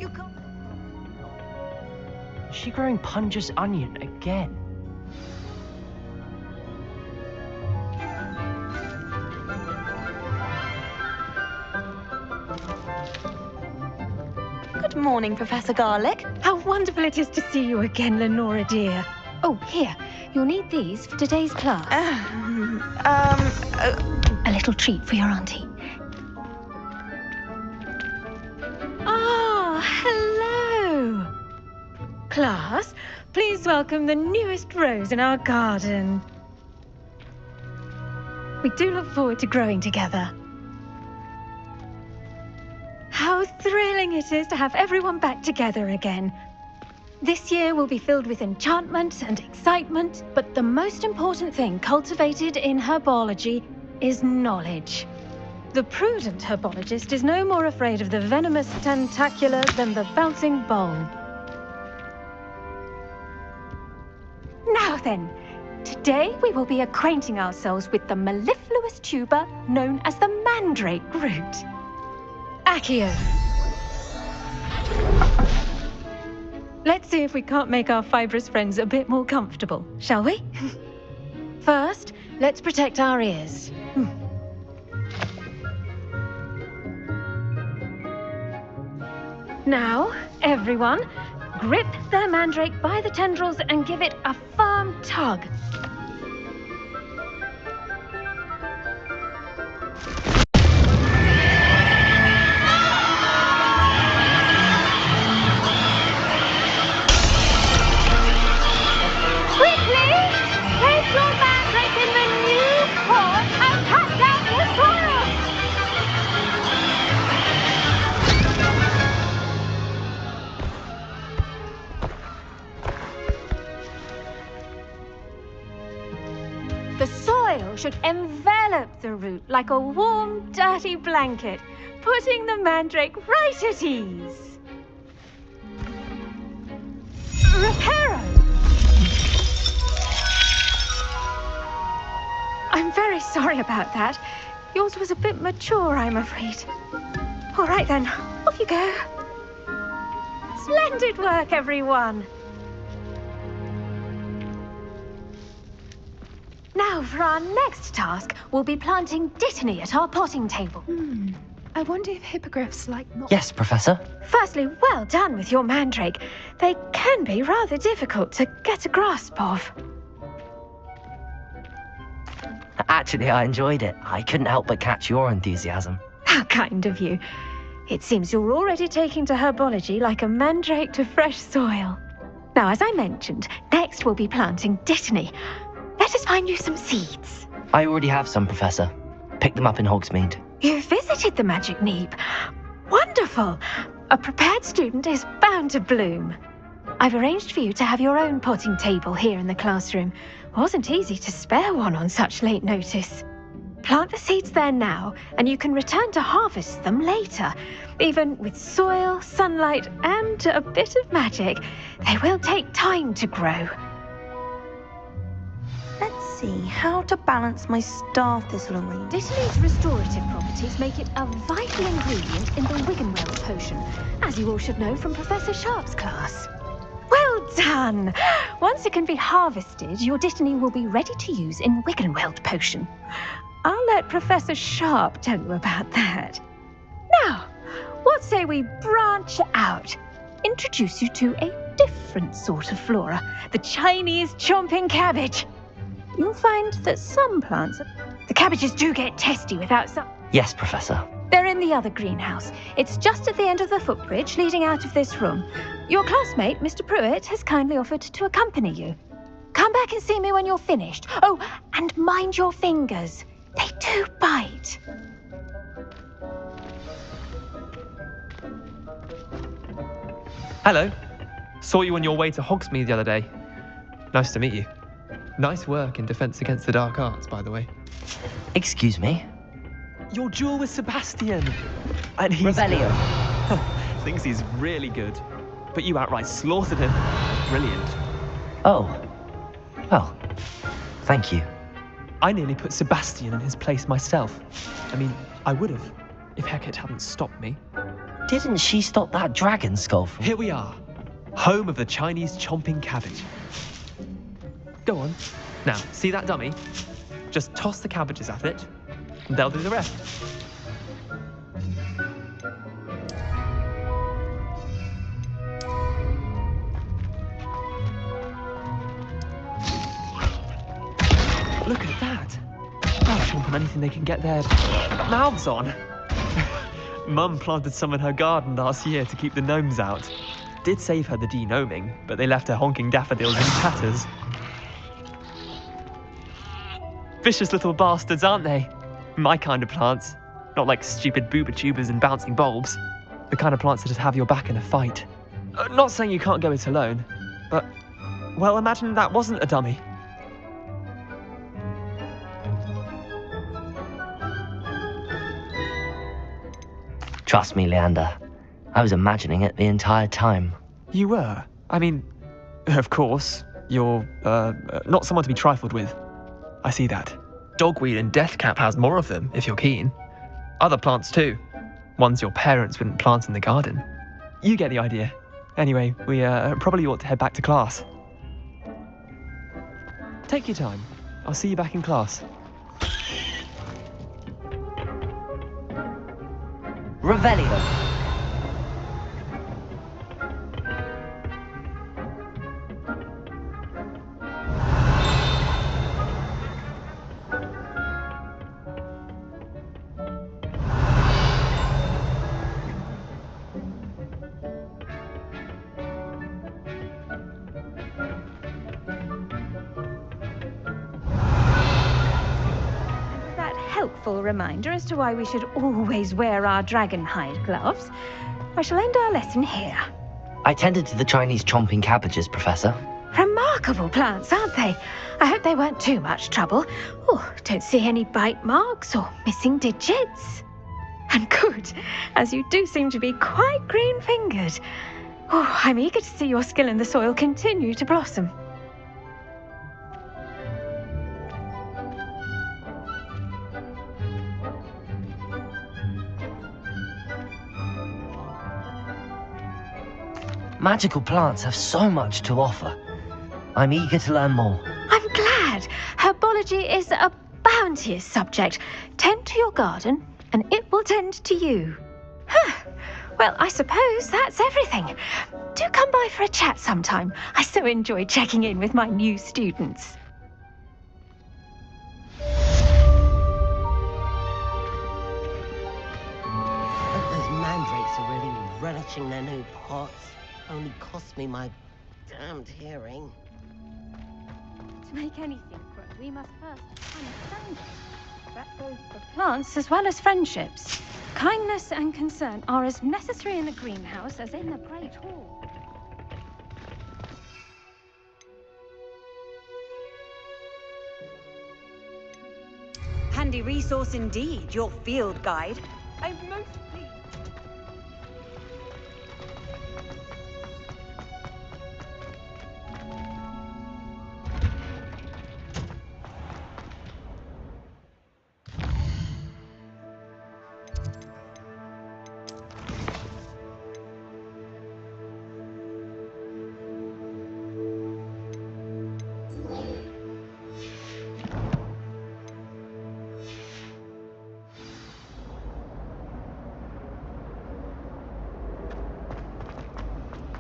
You can't... Is she growing Punja's onion again? Good morning, Professor Garlic. How wonderful it is to see you again, Lenora dear. Oh, here, you'll need these for today's class. A little treat for your auntie. Ah, hello. Class, please welcome the newest rose in our garden. We do look forward to growing together. How thrilling it is to have everyone back together again. This year will be filled with enchantment and excitement, but the most important thing cultivated in herbology is knowledge. The prudent herbologist is no more afraid of the venomous tentacula than the bouncing bulb. Now then, today we will be acquainting ourselves with the mellifluous tuber known as the mandrake root. Accio. Let's see if we can't make our fibrous friends a bit more comfortable, shall we? First, let's protect our ears. Now, everyone, grip the mandrake by the tendrils and give it a firm tug. Should envelop the root like a warm, dirty blanket, putting the mandrake right at ease. Reparo! I'm very sorry about that. Yours was a bit mature, I'm afraid. All right then, off you go. Splendid work, everyone. Now, for our next task, we'll be planting dittany at our potting table. I wonder if hippogriffs like... Yes, Professor. Firstly, well done with your mandrake. They can be rather difficult to get a grasp of. Actually, I enjoyed it. I couldn't help but catch your enthusiasm. How kind of you. It seems you're already taking to herbology like a mandrake to fresh soil. Now, as I mentioned, next we'll be planting dittany. Let us find you some seeds. I already have some, Professor. Picked them up in Hogsmeade. You visited the Magic Neep. Wonderful. A prepared student is bound to bloom. I've arranged for you to have your own potting table here in the classroom. Wasn't easy to spare one on such late notice. Plant the seeds there now, and you can return to harvest them later. Even with soil, sunlight, and a bit of magic, they will take time to grow. Let's see how to balance my star thistle arrangement. Dittany's restorative properties make it a vital ingredient in the Wiggenweld potion, as you all should know from Professor Sharp's class. Well done! Once it can be harvested, your dittany will be ready to use in Wiggenweld potion. I'll let Professor Sharp tell you about that. Now, what say we branch out? Introduce you to a different sort of flora, the Chinese chomping cabbage. You'll find that some plants... The cabbages do get testy without some... Yes, Professor. They're in the other greenhouse. It's just at the end of the footbridge leading out of this room. Your classmate, Mr. Pruitt, has kindly offered to accompany you. Come back and see me when you're finished. Oh, and mind your fingers. They do bite. Hello. Saw you on your way to Hogsmeade the other day. Nice to meet you. Nice work in Defense Against the Dark Arts, by the way. Excuse me? Your duel with Sebastian. And he's... Rebellion. Thinks he's really good. But you outright slaughtered him. Brilliant. Oh. Well, thank you. I nearly put Sebastian in his place myself. I mean, I would have, if Hecate hadn't stopped me. Didn't she stop that dragon skull from... Here we are, home of the Chinese chomping cabbage. Go on. Now, see that dummy? Just toss the cabbages at it, and they'll do the rest. Look at that. They'll chomp on anything they can get their mouths on. Mum planted some in her garden last year to keep the gnomes out. Did save her the de-gnoming, but they left her honking daffodils in tatters. Vicious little bastards, aren't they? My kind of plants. Not like stupid booba tubers and bouncing bulbs. The kind of plants that just have your back in a fight. Not saying you can't go it alone, but, well, imagine that wasn't a dummy. Trust me, Leander. I was imagining it the entire time. You were? I mean, of course, you're, not someone to be trifled with. I see that. Dogweed and deathcap has more of them, if you're keen. Other plants too. Ones your parents wouldn't plant in the garden. You get the idea. Anyway, we probably ought to head back to class. Take your time. I'll see you back in class. Revelio. Helpful reminder as to why we should always wear our dragon hide gloves. I shall end our lesson here. I tended to the Chinese chomping cabbages, Professor. Remarkable plants, aren't they? I hope they weren't too much trouble. Oh, don't see any bite marks or missing digits. And good, as you do seem to be quite green-fingered. Oh, I'm eager to see your skill in the soil continue to blossom. Magical plants have so much to offer. I'm eager to learn more. I'm glad. Herbology is a bounteous subject. Tend to your garden, and it will tend to you. Huh. Well, I suppose that's everything. Do come by for a chat sometime. I so enjoy checking in with my new students. Those mandrakes are really relishing their new pots. Only cost me my damned hearing. To make anything grow, we must first understand it. That goes for plants as well as friendships. Kindness and concern are as necessary in the greenhouse as in the Great Hall. Handy resource indeed, your field guide. I'm most pleased.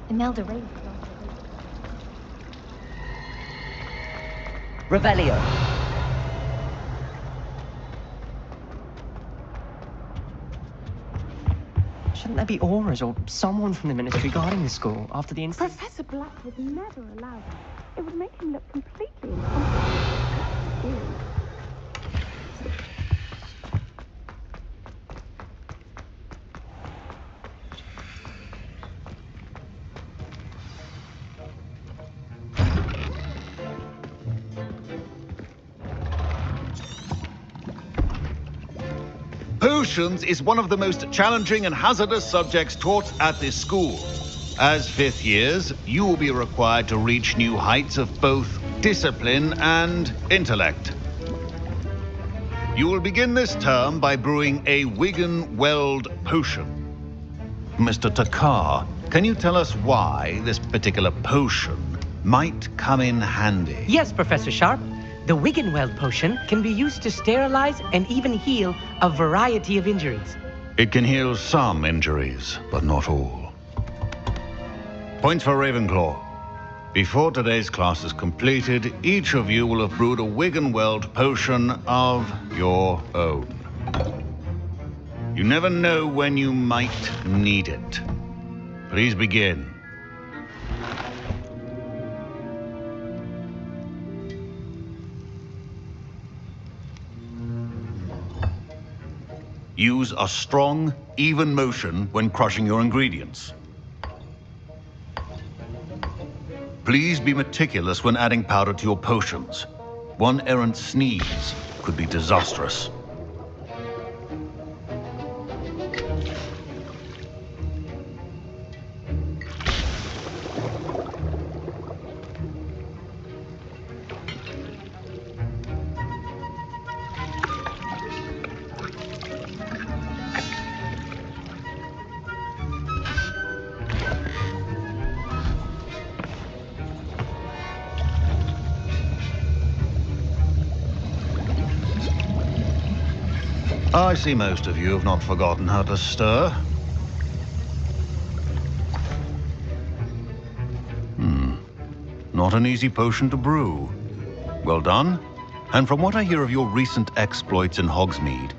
Imelda Ray. Revelio. Shouldn't there be auras or someone from the ministry guarding the school after the incident? Professor Black would never allow that. It would make him look completely incompetent. Potions is one of the most challenging and hazardous subjects taught at this school. As fifth years, you will be required to reach new heights of both discipline and intellect. You will begin this term by brewing a Wigan Weld potion. Mr. Takar, can you tell us why this particular potion might come in handy? Yes, Professor Sharp. The Wiggenweld potion can be used to sterilize and even heal a variety of injuries. It can heal some injuries, but not all. Points for Ravenclaw. Before today's class is completed, each of you will have brewed a Wiggenweld potion of your own. You never know when you might need it. Please begin. Use a strong, even motion when crushing your ingredients. Please be meticulous when adding powder to your potions. One errant sneeze could be disastrous. I see most of you have not forgotten how to stir. Not an easy potion to brew. Well done. And from what I hear of your recent exploits in Hogsmeade,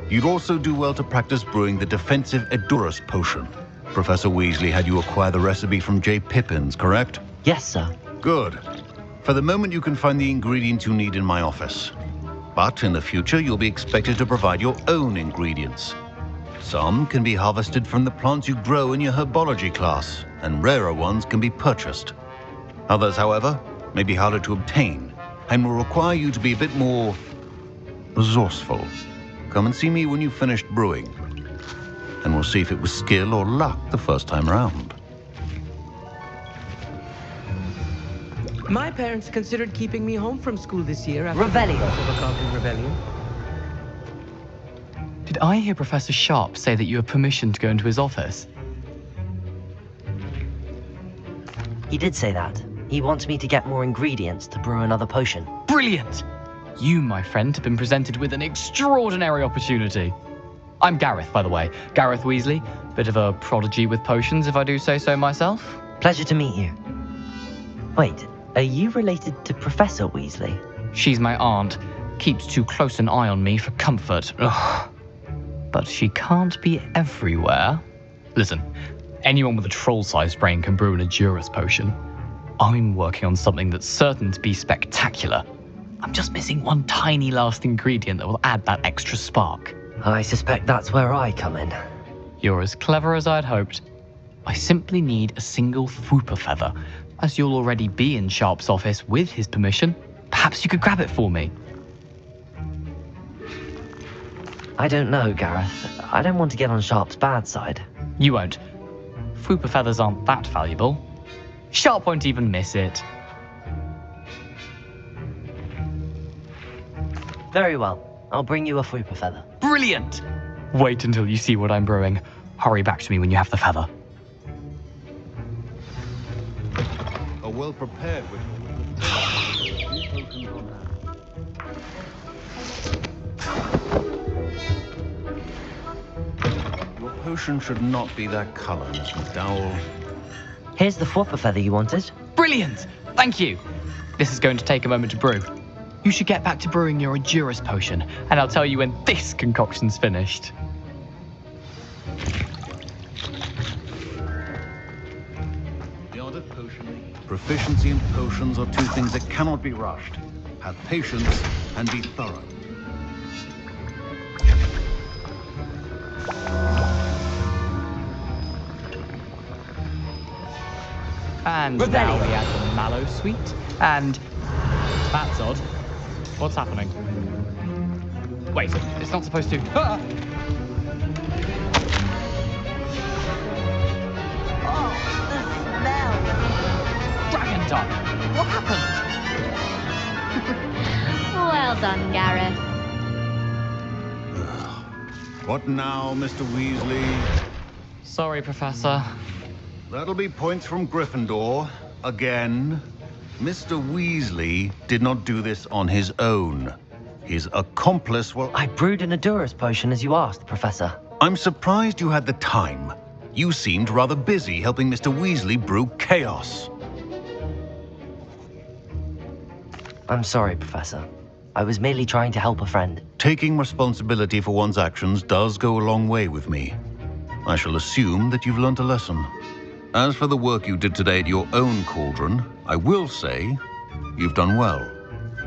you'd also do well to practice brewing the defensive Edurus potion. Professor Weasley had you acquire the recipe from J. Pippins, correct? Yes, sir. Good. For the moment, you can find the ingredients you need in my office. But in the future, you'll be expected to provide your own ingredients. Some can be harvested from the plants you grow in your herbology class, and rarer ones can be purchased. Others, however, may be harder to obtain, and will require you to be a bit more resourceful. Come and see me when you've finished brewing, and we'll see if it was skill or luck the first time round. My parents considered keeping me home from school this year after Rebellion. the Overconquering Rebellion. Did I hear Professor Sharp say that you have permission to go into his office? He did say that. He wants me to get more ingredients to brew another potion. Brilliant! You, my friend, have been presented with an extraordinary opportunity. I'm Gareth, by the way. Gareth Weasley. Bit of a prodigy with potions, if I do say so myself. Pleasure to meet you. Wait, are you related to Professor Weasley? She's my aunt. Keeps too close an eye on me for comfort. Ugh. But she can't be everywhere. Listen, anyone with a troll-sized brain can brew an Edurus potion. I'm working on something that's certain to be spectacular. I'm just missing one tiny last ingredient that will add that extra spark. I suspect that's where I come in. You're as clever as I'd hoped. I simply need a single Fwooper feather. As you'll already be in Sharp's office with his permission, perhaps you could grab it for me. I don't know, Gareth. I don't want to get on Sharp's bad side. You won't. Fwooper feathers aren't that valuable. Sharp won't even miss it. Very well. I'll bring you a Fwooper feather. Brilliant! Wait until you see what I'm brewing. Hurry back to me when you have the feather. A well-prepared with Your potion should not be that color, Miss McDowell. Here's the Fwooper feather you wanted. Brilliant! Thank you! This is going to take a moment to brew. You should get back to brewing your Edurus potion, and I'll tell you when this concoction's finished. The art of potioning. Proficiency in potions are two things that cannot be rushed. Have patience and be thorough. And Rebellion. now we add the mallow sweet, and... That's odd. What's happening? Wait, it's not supposed to... Ah! Dragon Duck! What happened? Well done, Gareth. What now, Mr. Weasley? Sorry, Professor. That'll be points from Gryffindor. Again. Mr. Weasley did not do this on his own. His accomplice will... I brewed an Adurus potion as you asked, Professor. I'm surprised you had the time. You seemed rather busy helping Mr. Weasley brew chaos. I'm sorry, Professor. I was merely trying to help a friend. Taking responsibility for one's actions does go a long way with me. I shall assume that you've learnt a lesson. As for the work you did today at your own cauldron, I will say you've done well.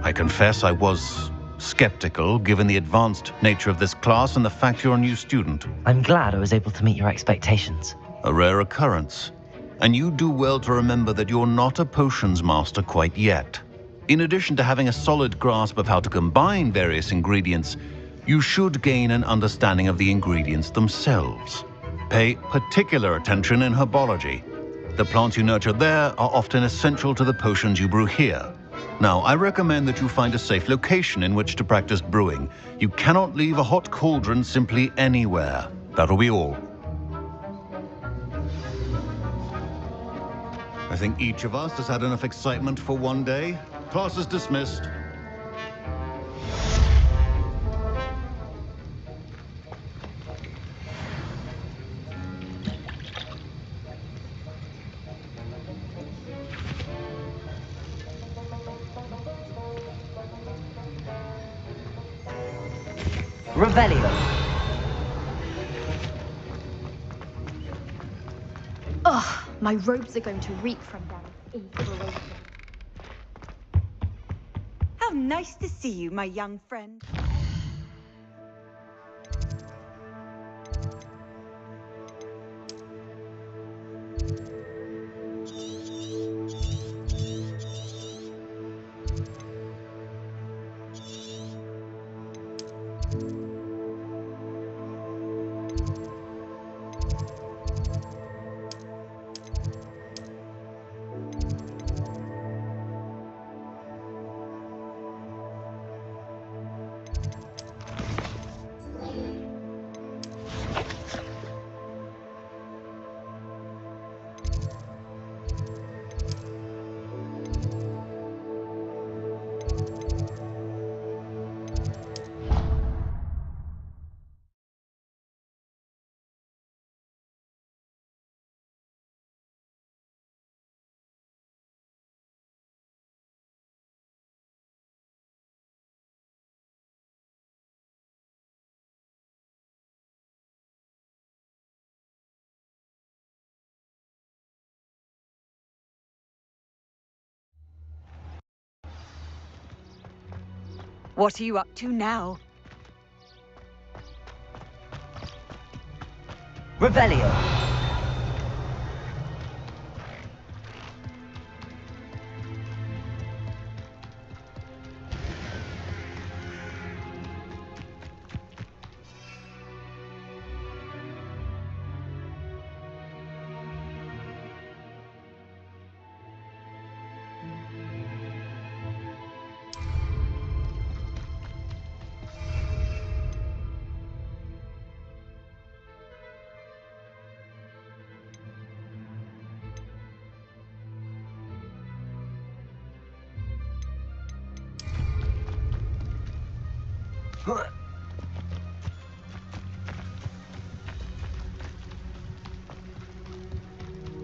I confess I was skeptical, given the advanced nature of this class and the fact you're a new student. I'm glad I was able to meet your expectations. A rare occurrence. And you do well to remember that you're not a potions master quite yet. In addition to having a solid grasp of how to combine various ingredients, you should gain an understanding of the ingredients themselves. Pay particular attention in herbology. The plants you nurture there are often essential to the potions you brew here. Now, I recommend that you find a safe location in which to practice brewing. You cannot leave a hot cauldron simply anywhere. That'll be all. I think each of us has had enough excitement for one day. Class is dismissed. Revelio. Ugh, my robes are going to reek from them. Inspiration. How nice to see you, my young friend. What are you up to now? Revelio.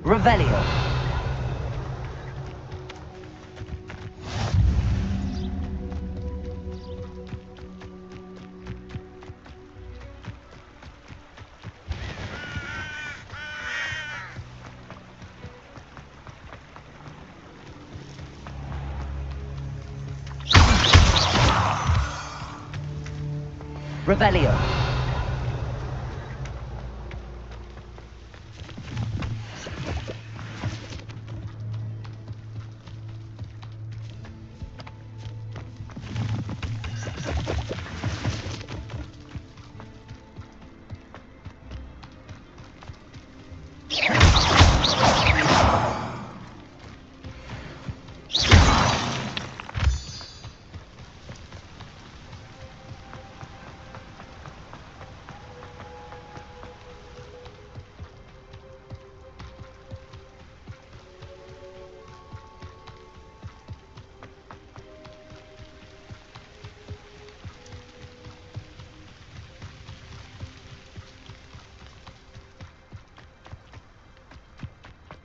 Revelio. Revelio.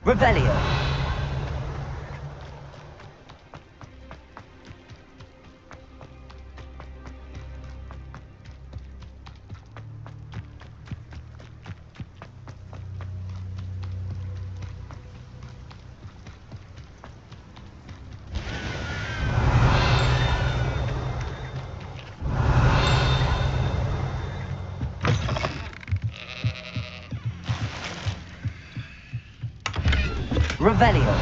Revelio. Revelio.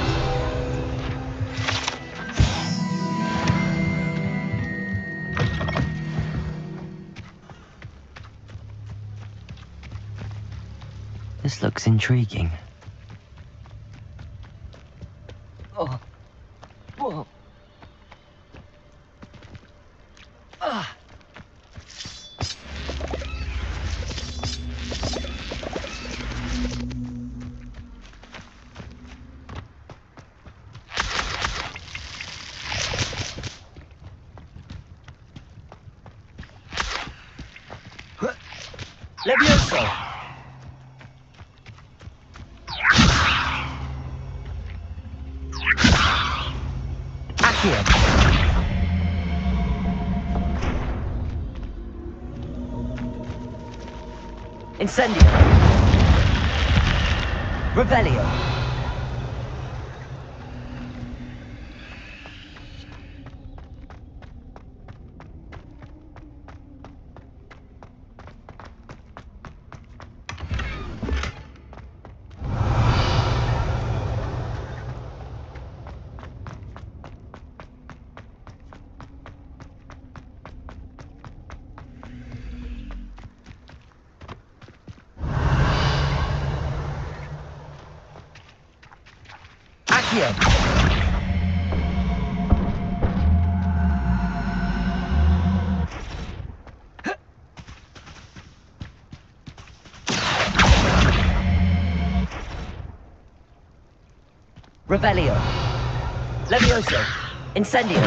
This looks intriguing. Oh. Whoa. Ah. Levioso! Accio! Incendio! Revelio! Accio! Revelio! Levioso! Incendio!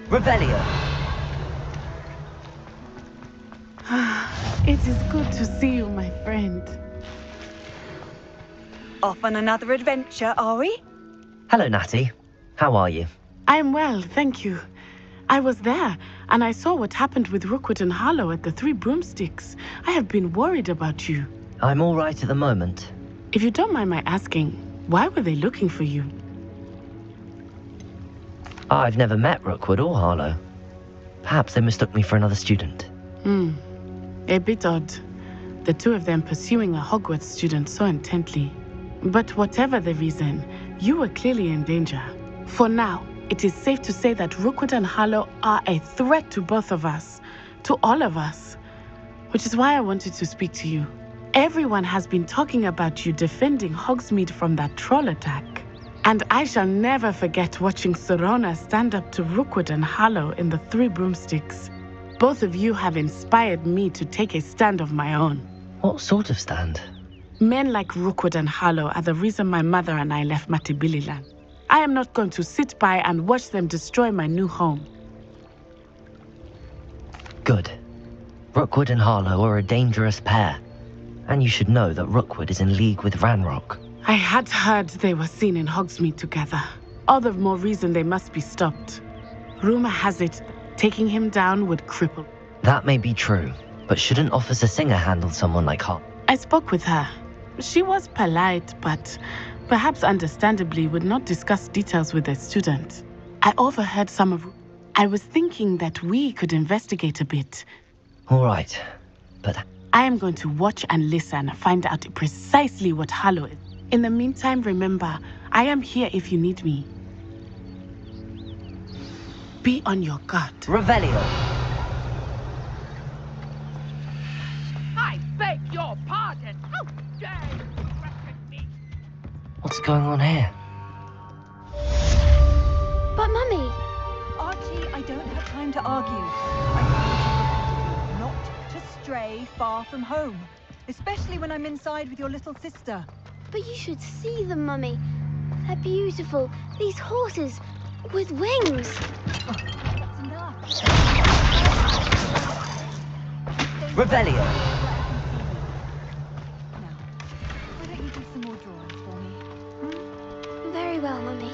Revelio! It is good to see you, my friend. Off on another adventure, are we? Hello, Natty. How are you? I am well, thank you. I was there, and I saw what happened with Rookwood and Harlow at the Three Broomsticks. I have been worried about you. I'm all right at the moment. If you don't mind my asking, why were they looking for you? I've never met Rookwood or Harlow. Perhaps they mistook me for another student. A bit odd. The two of them pursuing a Hogwarts student so intently. But whatever the reason, you were clearly in danger. For now, it is safe to say that Rookwood and Harlow are a threat to both of us. To all of us. Which is why I wanted to speak to you. Everyone has been talking about you defending Hogsmeade from that troll attack. And I shall never forget watching Serona stand up to Rookwood and Harlow in the Three Broomsticks. Both of you have inspired me to take a stand of my own. What sort of stand? Men like Rookwood and Harlow are the reason my mother and I left Matibililan. I am not going to sit by and watch them destroy my new home. Good. Rookwood and Harlow are a dangerous pair. And you should know that Rookwood is in league with Ranrock. I had heard they were seen in Hogsmeade together. All the more reason they must be stopped. Rumor has it, taking him down would cripple. That may be true, but shouldn't Officer Singer handle someone like Harlow? I spoke with her. She was polite, but perhaps understandably would not discuss details with a student. I overheard some of... I was thinking that we could investigate a bit. All right, but I am going to watch and listen, find out precisely what Harlow is. In the meantime, remember, I am here if you need me. Be on your guard. Revelio. I beg your pardon. How dare you threaten me? What's going on here? But Mummy... Archie, I don't have time to argue. I told you repeatedly not to stray far from home, especially when I'm inside with your little sister. But you should see them, Mummy. They're beautiful. These horses with wings. Oh, that's enough. Revelio. Now, why don't you do some more drawing for me? Very well, Mummy.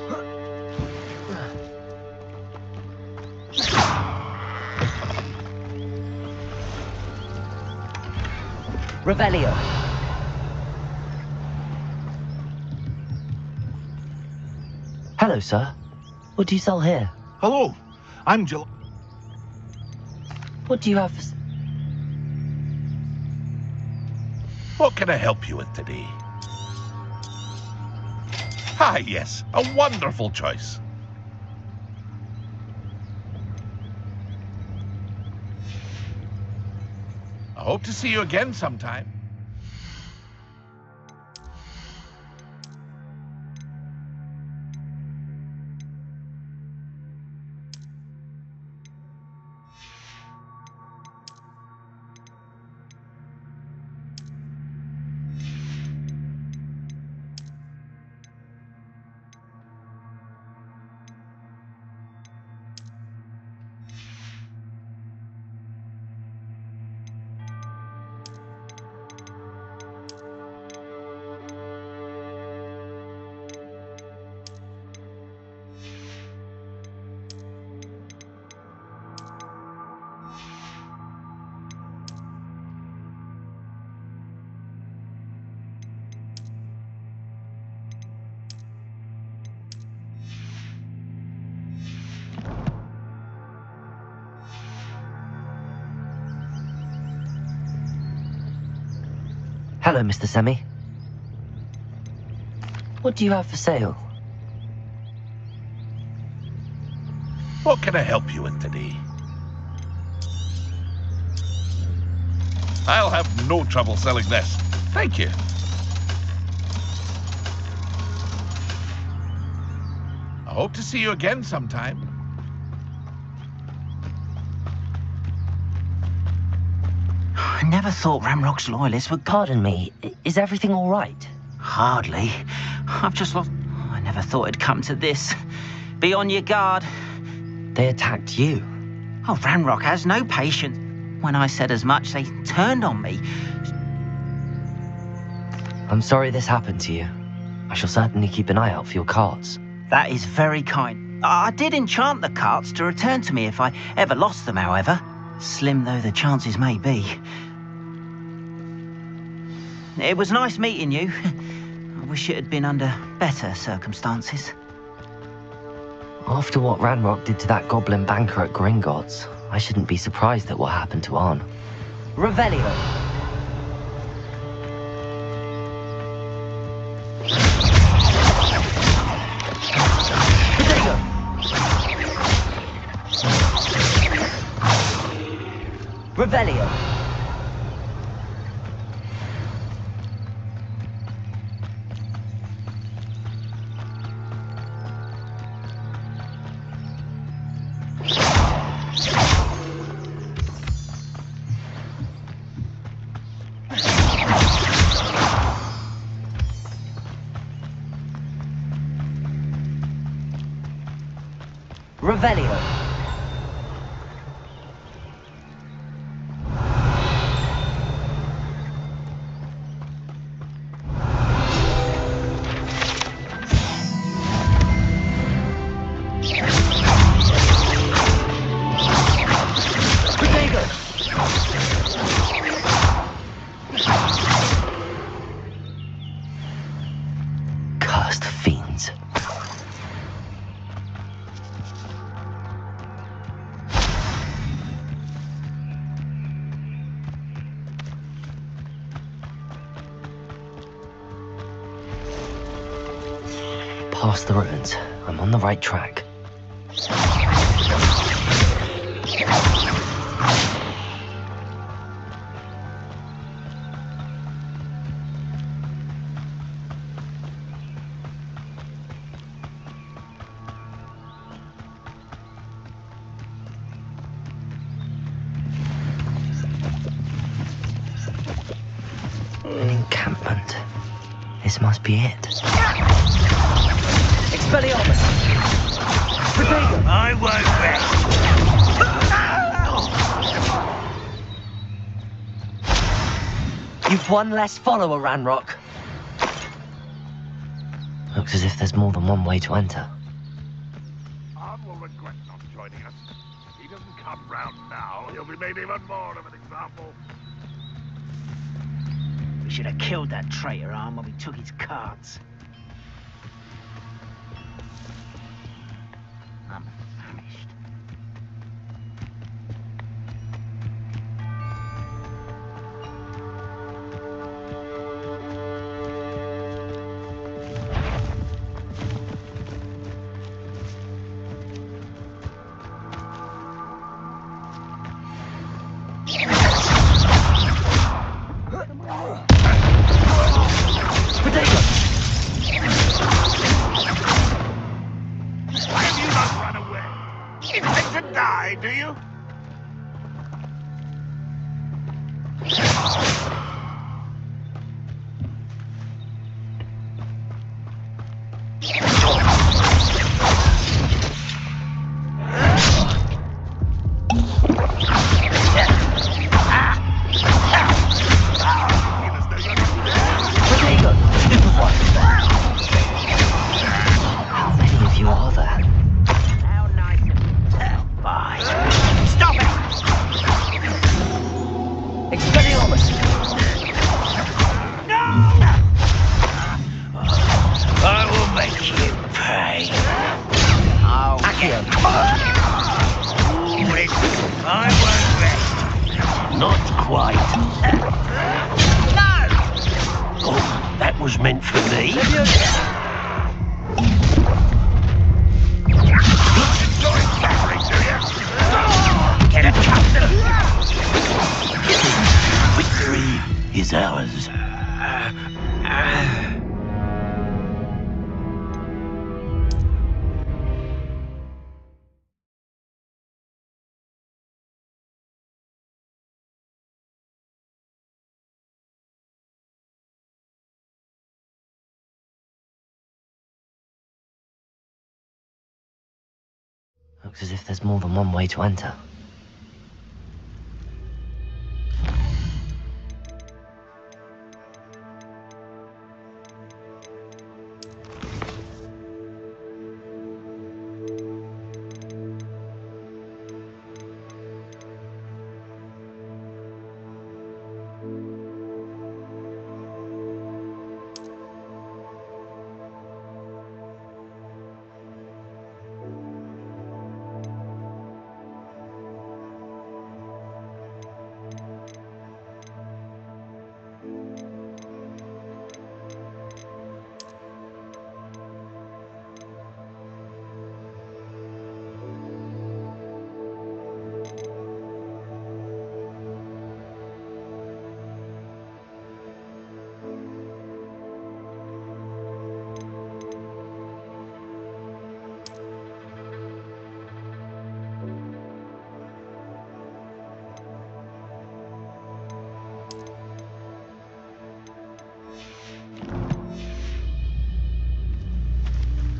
Revelio. Hello, sir. What do you sell here? Hello, I'm Jill. What do you have for... What can I help you with today? Ah, yes, a wonderful choice. I hope to see you again sometime. Hello, Mr. Semi. What do you have for sale? What can I help you with today? I'll have no trouble selling this. Thank you. I hope to see you again sometime. I never thought Ramrock's loyalists would... Pardon me, is everything all right? Hardly. I've just lost... I never thought it'd come to this. Be on your guard. They attacked you. Oh, Ramrock has no patience. When I said as much, they turned on me. I'm sorry this happened to you. I shall certainly keep an eye out for your carts. That is very kind. I did enchant the carts to return to me if I ever lost them, however. Slim though the chances may be. It was nice meeting you. I wish it had been under better circumstances. After what Ranrock did to that goblin banker at Gringotts, I shouldn't be surprised at what happened to Arn. Revelio! Revelio! Revelio! Cursed fiends. past the ruins. I'm on the right track. An encampment. This must be it. Expelliarmus! Protego! I won't rest! You've one less follower, Ranrock. Looks as if there's more than one way to enter. Arn will regret not joining us. If he doesn't come round now, he'll be made even more of an example. We should have killed that traitor, Arn, when we took his carts. I'm famished. Why have you not run away? You intend to die, do you? How many of you are there? How nice of you. Bye. Stop it! Expelliarmus! I will make you pay. Oh, Accio! I won't rest. Not quite. no! Oh, that was meant for me. Enjoy suffering, do you? Get accustomed. Victory is ours. Looks as if there's more than one way to enter.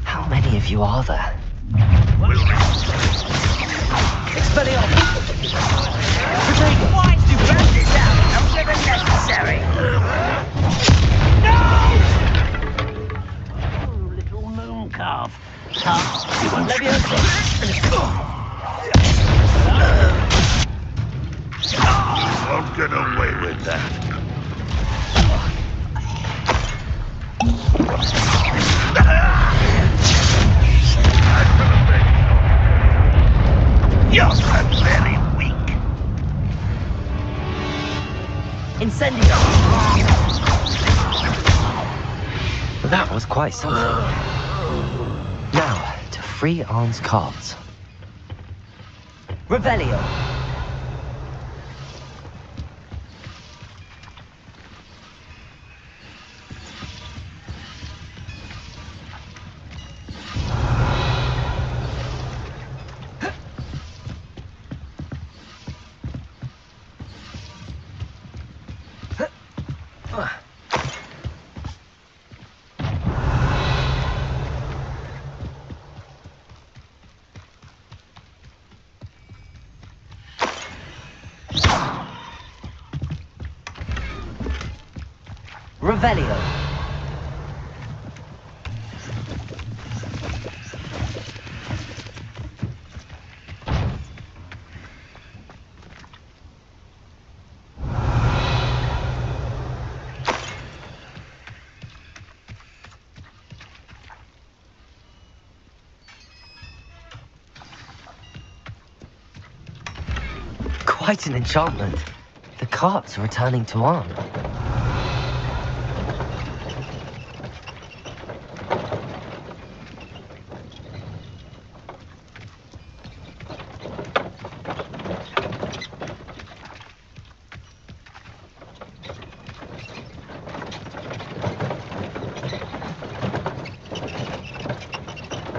How many of you are there? Expelliarmus! Protego! Why did you run this out? However necessary. No! Oh, little moon calf. Won't get away with that. You're very weak. Incendio! That was quite something. Now, to free Arn's cards. Revelio. Revelio. Quite an enchantment. The carts are returning to Arn.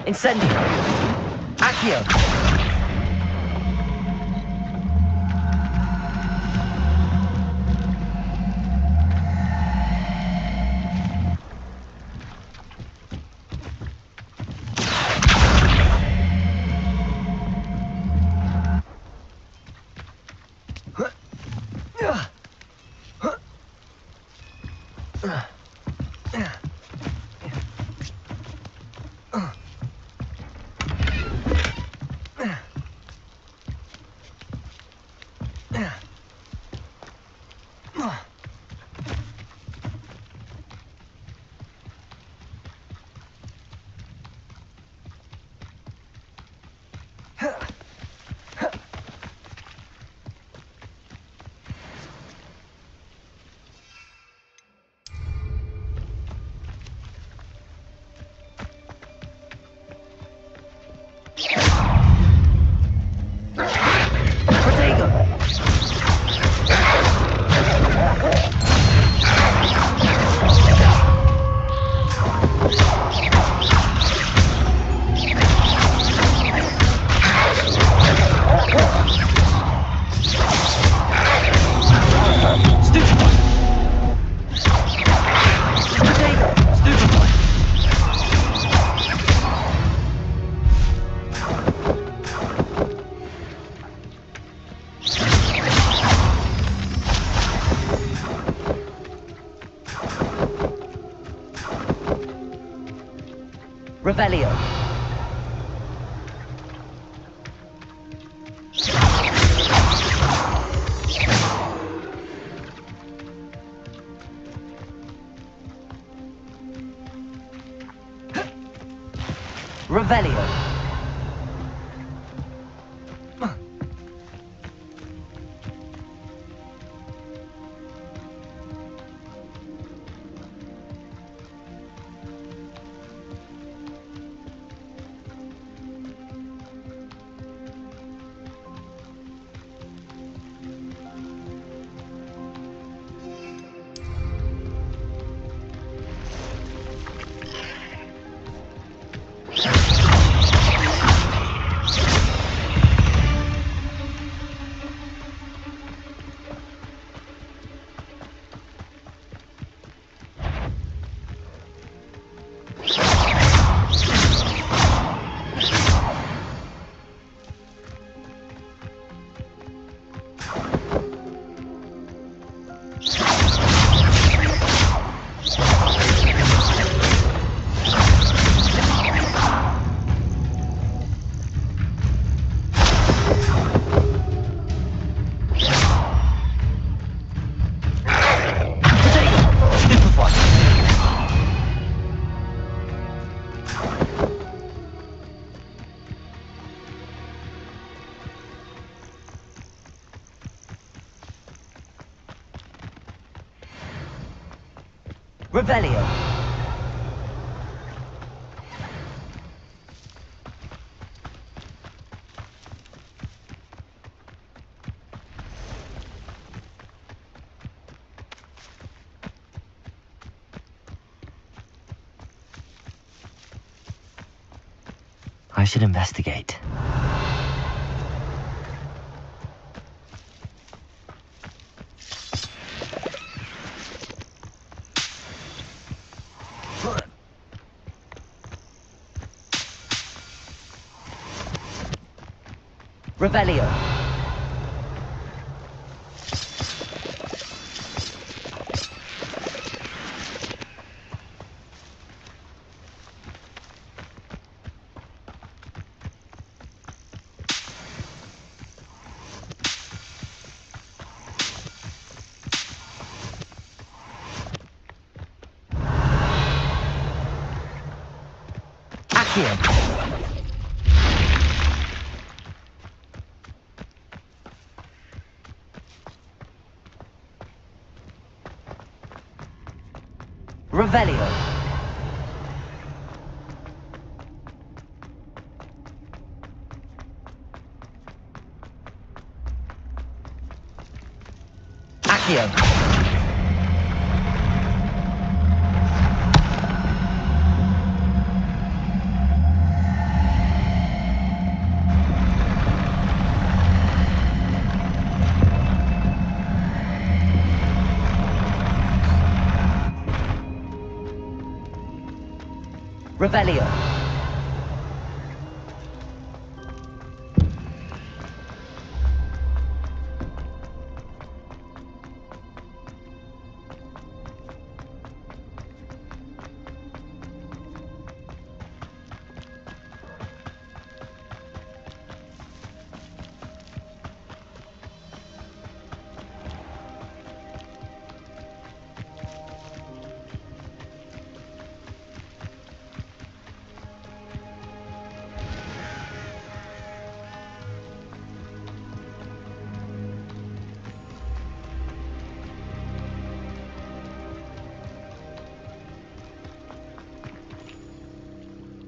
Incendio! Accio! Revelio. Revelio. Revelio. I should investigate. Revelio. Accio. Revelio. Accio. Revelio.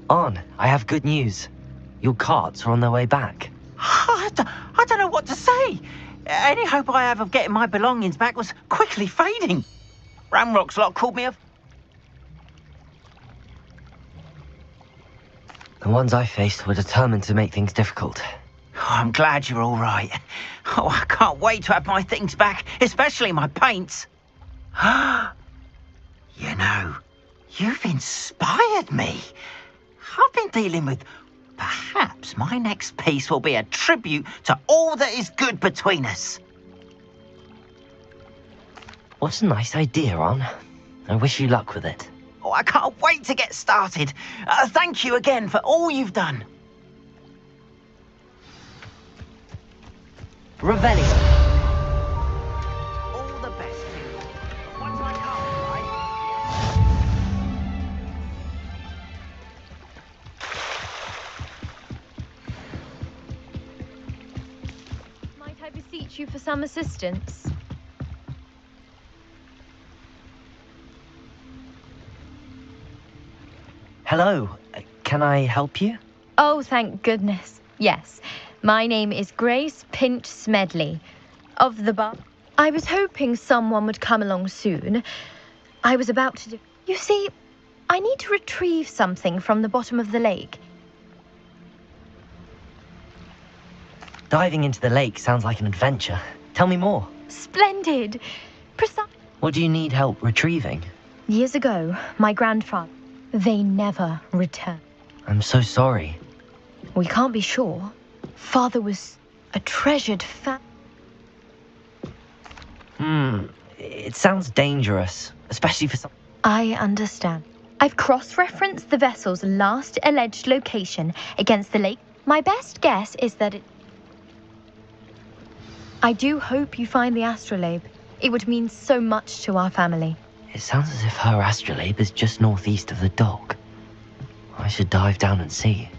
On, I have good news. Your carts are on their way back. I don't know what to say. Any hope I have of getting my belongings back was quickly fading. Ramrock's lot called me a... The ones I faced were determined to make things difficult. Oh, I'm glad you're all right. Oh, I can't wait to have my things back, especially my paints. You know, you've inspired me. I've been dealing with... Perhaps my next piece will be a tribute to all that is good between us. What a nice idea, On. I wish you luck with it. Oh, I can't wait to get started. Thank you again for all you've done. Revelio. All the best to you. Once my car's right. Might I beseech you for some assistance? Hello, can I help you? Oh, thank goodness. Yes. My name is Grace Pinch Smedley, of the bar. I was hoping someone would come along soon. I was about to do... You see, I need to retrieve something from the bottom of the lake. Diving into the lake sounds like an adventure. Tell me more. Splendid! What do you need help retrieving? Years ago, my grandfather... They never returned. I'm so sorry. We can't be sure. Father was a treasured It sounds dangerous, especially for some... I understand. I've cross-referenced the vessel's last alleged location against the lake. My best guess is that it... I do hope you find the astrolabe. It would mean so much to our family. It sounds as if her astrolabe is just northeast of the dock. I should dive down and see.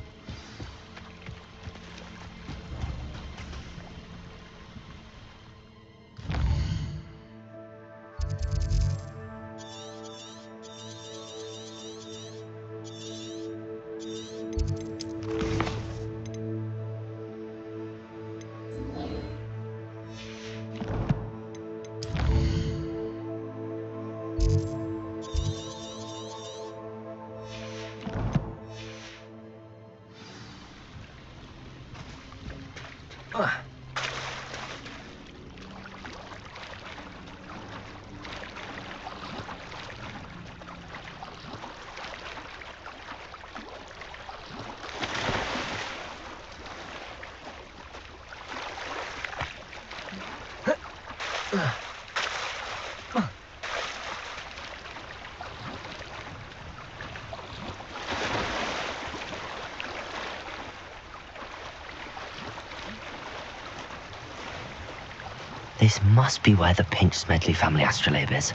This must be where the Pinch Smedley family astrolabe is.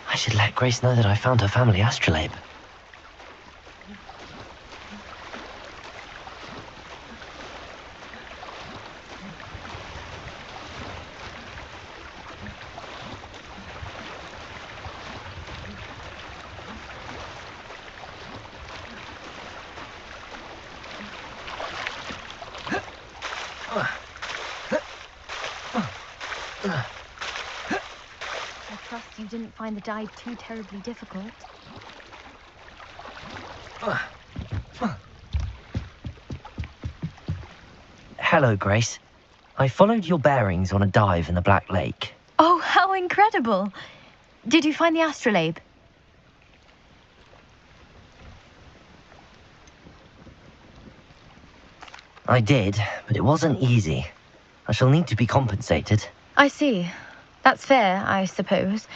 I should let Grace know that I found her family astrolabe. I trust you didn't find the dive too terribly difficult. Hello, Grace. I followed your bearings on a dive in the Black Lake. Oh, how incredible! Did you find the astrolabe? I did, but it wasn't easy. I shall need to be compensated. I see. That's fair, I suppose.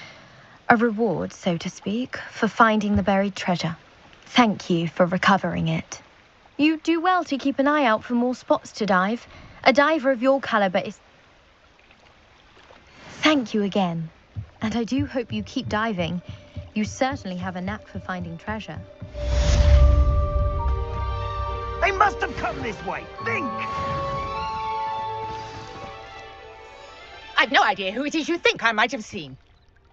A reward, so to speak, for finding the buried treasure. Thank you for recovering it. You do well to keep an eye out for more spots to dive. A diver of your caliber is... Thank you again. And I do hope you keep diving. You certainly have a knack for finding treasure. They must have come this way. Think! I've no idea who it is you think I might have seen.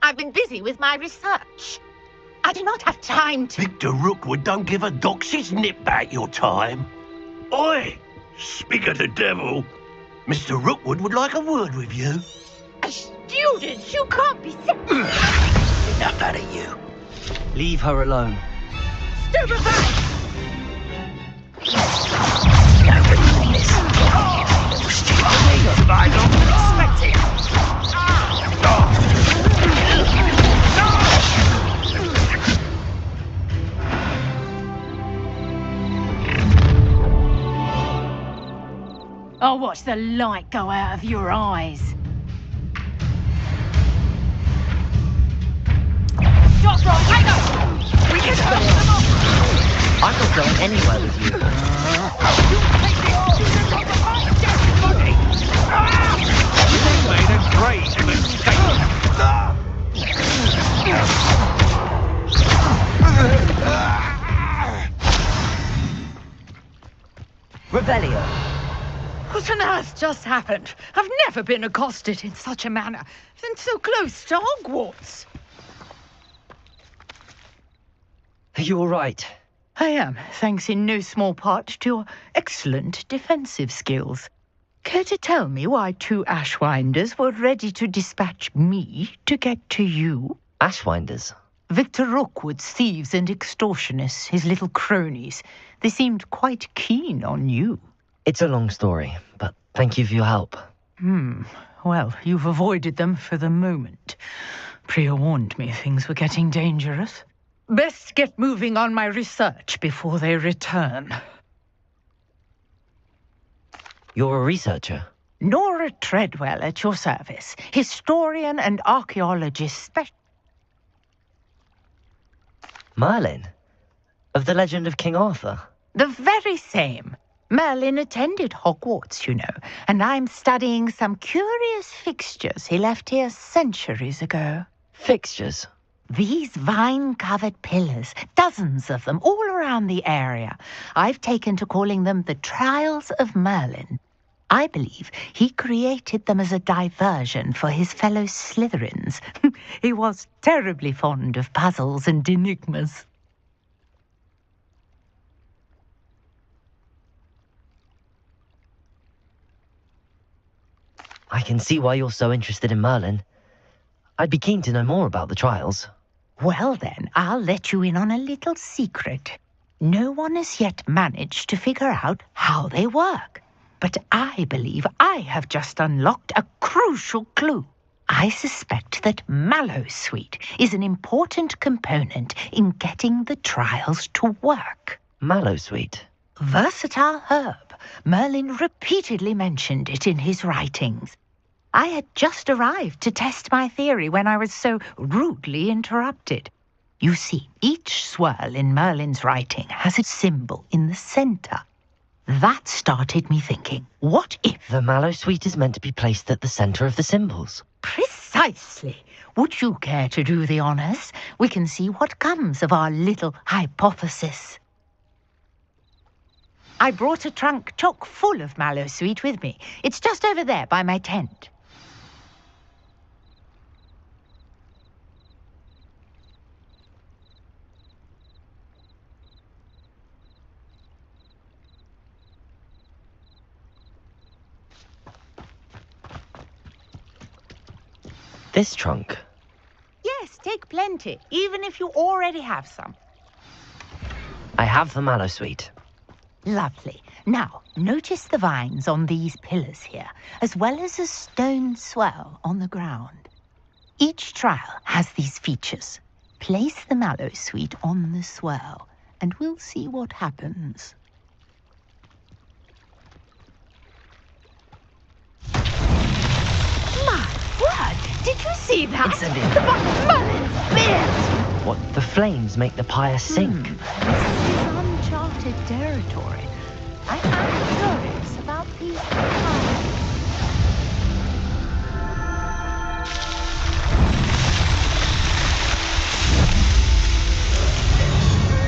I've been busy with my research. I do not have time to... Victor Rookwood don't give a doxy's nip back your time. Oi! Speak of the devil. Mr. Rookwood would like a word with you. A student? You can't be... Enough out of you. Leave her alone. Stupefy! I don't expect it. I'll watch the light go out of your eyes. Stop right, hang on! We can hurt them off! I'm not going anywhere with you. You take the student on the right, dead body! You made a great mistake. Revelio. What on earth just happened? I've never been accosted in such a manner, and so close to Hogwarts. Are you all right? I am, thanks in no small part to your excellent defensive skills. Care to tell me why 2 Ashwinders were ready to dispatch me to get to you? Ashwinders? Victor Rookwood's thieves and extortionists, his little cronies. They seemed quite keen on you. It's a long story, but thank you for your help. Well, you've avoided them for the moment. Priya warned me things were getting dangerous. Best get moving on my research before they return. You're a researcher? Nora Treadwell at your service. Historian and archaeologist Merlin? Of the legend of King Arthur? The very same. Merlin attended Hogwarts, you know, and I'm studying some curious fixtures he left here centuries ago. Fixtures? These vine-covered pillars, dozens of them, all around the area. I've taken to calling them the Trials of Merlin. I believe he created them as a diversion for his fellow Slytherins. He was terribly fond of puzzles and enigmas. I can see why you're so interested in Merlin. I'd be keen to know more about the trials. Well then, I'll let you in on a little secret. No one has yet managed to figure out how they work. But I believe I have just unlocked a crucial clue. I suspect that Mallowsweet is an important component in getting the trials to work. Mallowsweet? Versatile herb. Merlin repeatedly mentioned it in his writings. I had just arrived to test my theory when I was so rudely interrupted. You see, each swirl in Merlin's writing has a symbol in the center. That started me thinking, what if... The Mallowsweet is meant to be placed at the center of the symbols. Precisely. Would you care to do the honors? We can see what comes of our little hypothesis. I brought a trunk chock full of Mallowsweet with me. It's just over there by my tent. This trunk? Yes, take plenty, even if you already have some. I have the Mallowsweet. Lovely. Now, notice the vines on these pillars here, as well as a stone swell on the ground. Each trial has these features. Place the Mallowsweet on the swell, and we'll see what happens. My word! Did you see that? Incendiary. Merlin's beard! What, the flames make the pyre sink? This is uncharted territory. I am curious about these fires.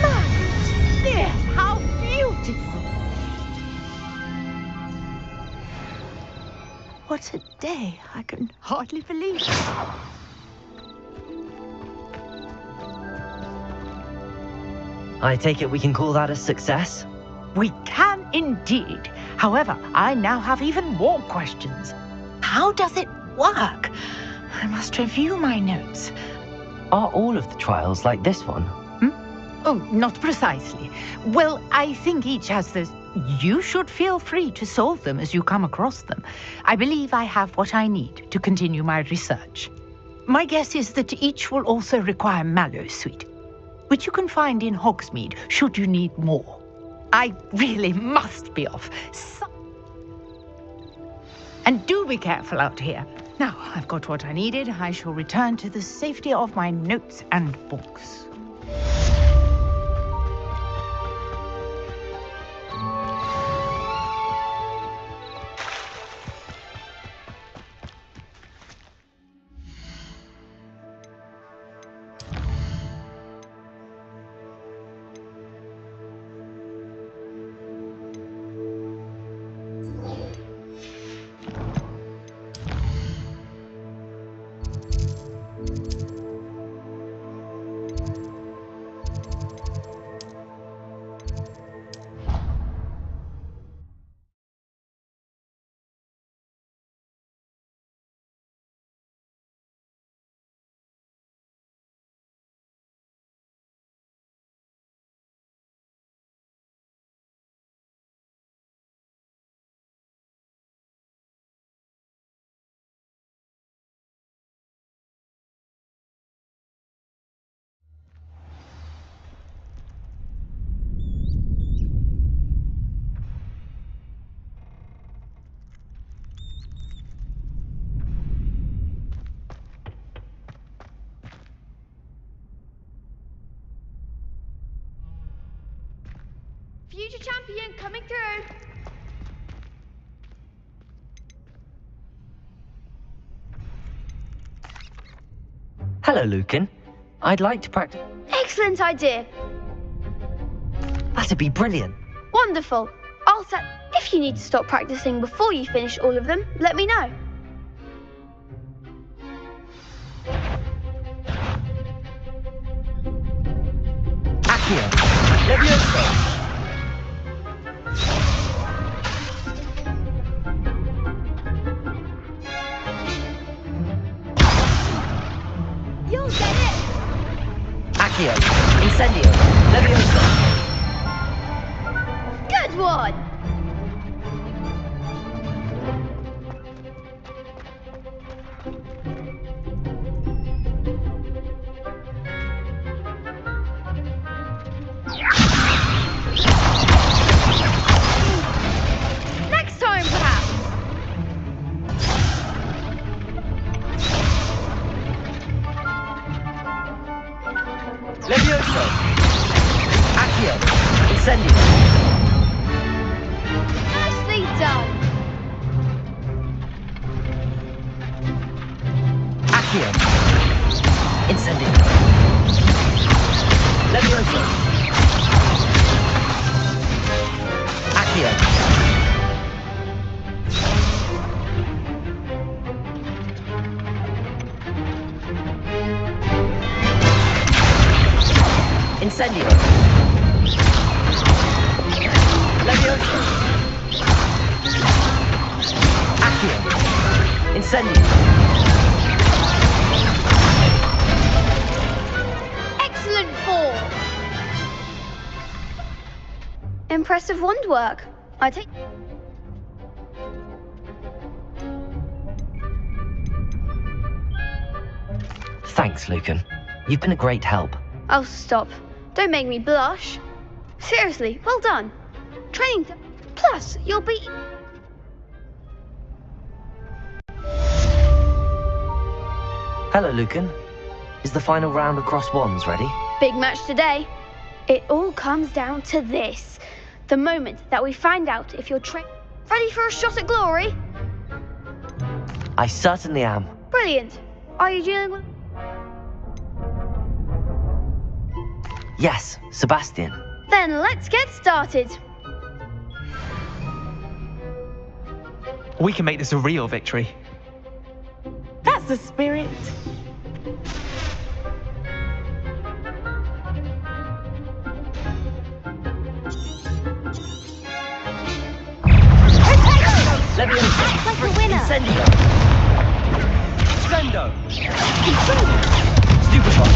Merlin's beard! How beautiful! What a day! I can hardly believe it. I take it we can call that a success? We can indeed. However, I now have even more questions. How does it work? I must review my notes. Are all of the trials like this one? Oh, not precisely. Well, I think each has those. You should feel free to solve them as you come across them. I believe I have what I need to continue my research. My guess is that each will also require Mallowsweet, which you can find in Hogsmeade should you need more. I really must be off. And do be careful out here. Now, I've got what I needed. I shall return to the safety of my notes and books. Future champion coming through. Hello, Lucan. I'd like to practice. Excellent idea. That'd be brilliant. Wonderful. I'll set. If If you need to stop practicing before you finish all of them, let me know. Accio. Levioso. You'll get it! Accio. Incendio. Levioso. Good one! Next time, perhaps! Levioso. Accio. Incendio. Nicely done! Accio. Incendio. Levioso. Accio. Incendio. Levioso. Accio. Incendio. Excellent form! Impressive wand work. I take... Thanks, Lucan. You've been a great help. Oh, stop. Don't make me blush. Seriously, well done. Training... Plus, you'll be... Hello, Lucan. Is the final round of cross wands ready? Big match today. It all comes down to this. The moment that we find out if you're ready for a shot at glory. I certainly am. Brilliant. Are you dealing with... Yes, Sebastian. Then let's get started. We can make this a real victory. That's the spirit. Levioso. Like a winner. Incendio. Scendo. Stupefy.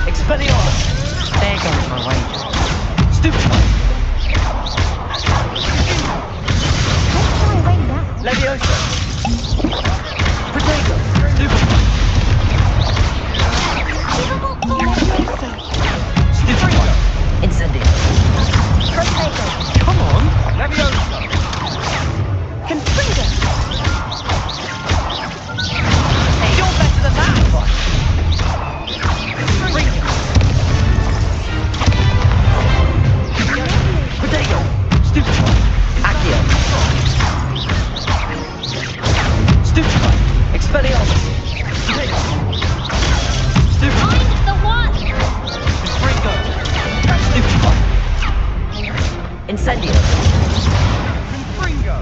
Expelliarmus. There goes my wager. Stupefy. Levioso. Potato. Stupefy. Stupefy. Incendio. Potato. Come on. Levioso. Confringo. Hey, you're better than that. Confringo. Potato. Stupefy. Accio. Stupefy. Expelliarmus. Potato. Stupefy. I'm the one. Confringo. Stupefy. Incendio. Confringo.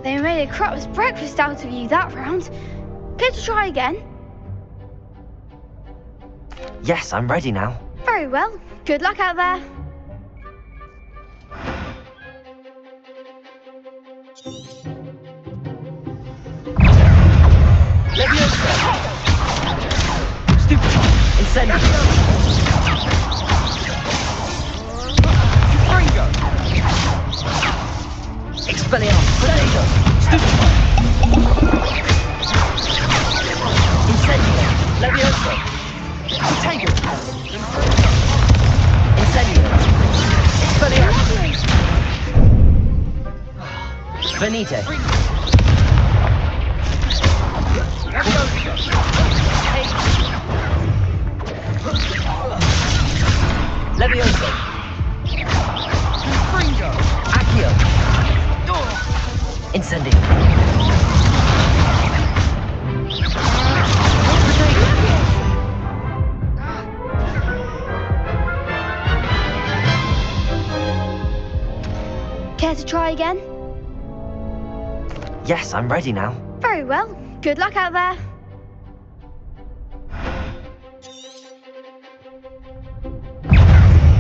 They made a crap's breakfast out of you that round. Care to try again? Yes, I'm ready now. Very well. Good luck out there. Levioso. Stupefy. Incendio. Confringo. Expelliarmus. Potato. Stupefy. Incendio. Levioso. Potato. Incendio. Expelliarmus. Venite. Levioso. Confringo. Accio. Incendio. to try again? Yes, I'm ready now. Very well. Good luck out there.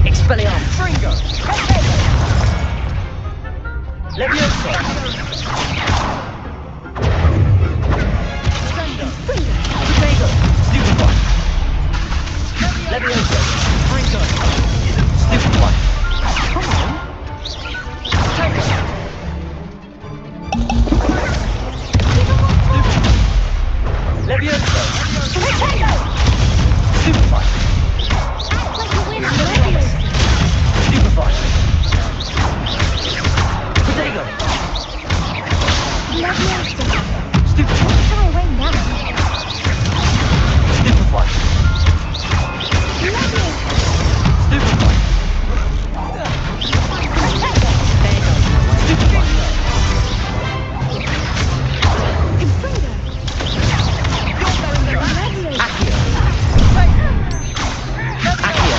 Expelliarmus! Fringo! Levioso! Protego! Stupefy! Levioso! Fringo! Stupefy! Come on! Protego! Levioso! Protego! Stupefy! Stupefy! Protego! Stupefy! Try away now. Stupefy! Stupefy! Accio! Accio!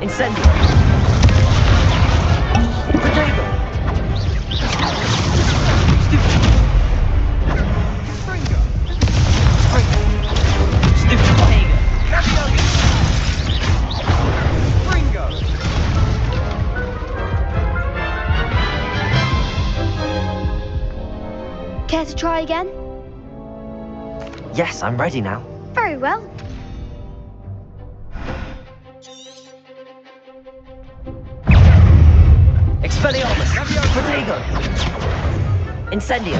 Incendio! Protego! Care to try again? Yes, I'm ready now. Very well. Expelliarmus! Protego! Incendio!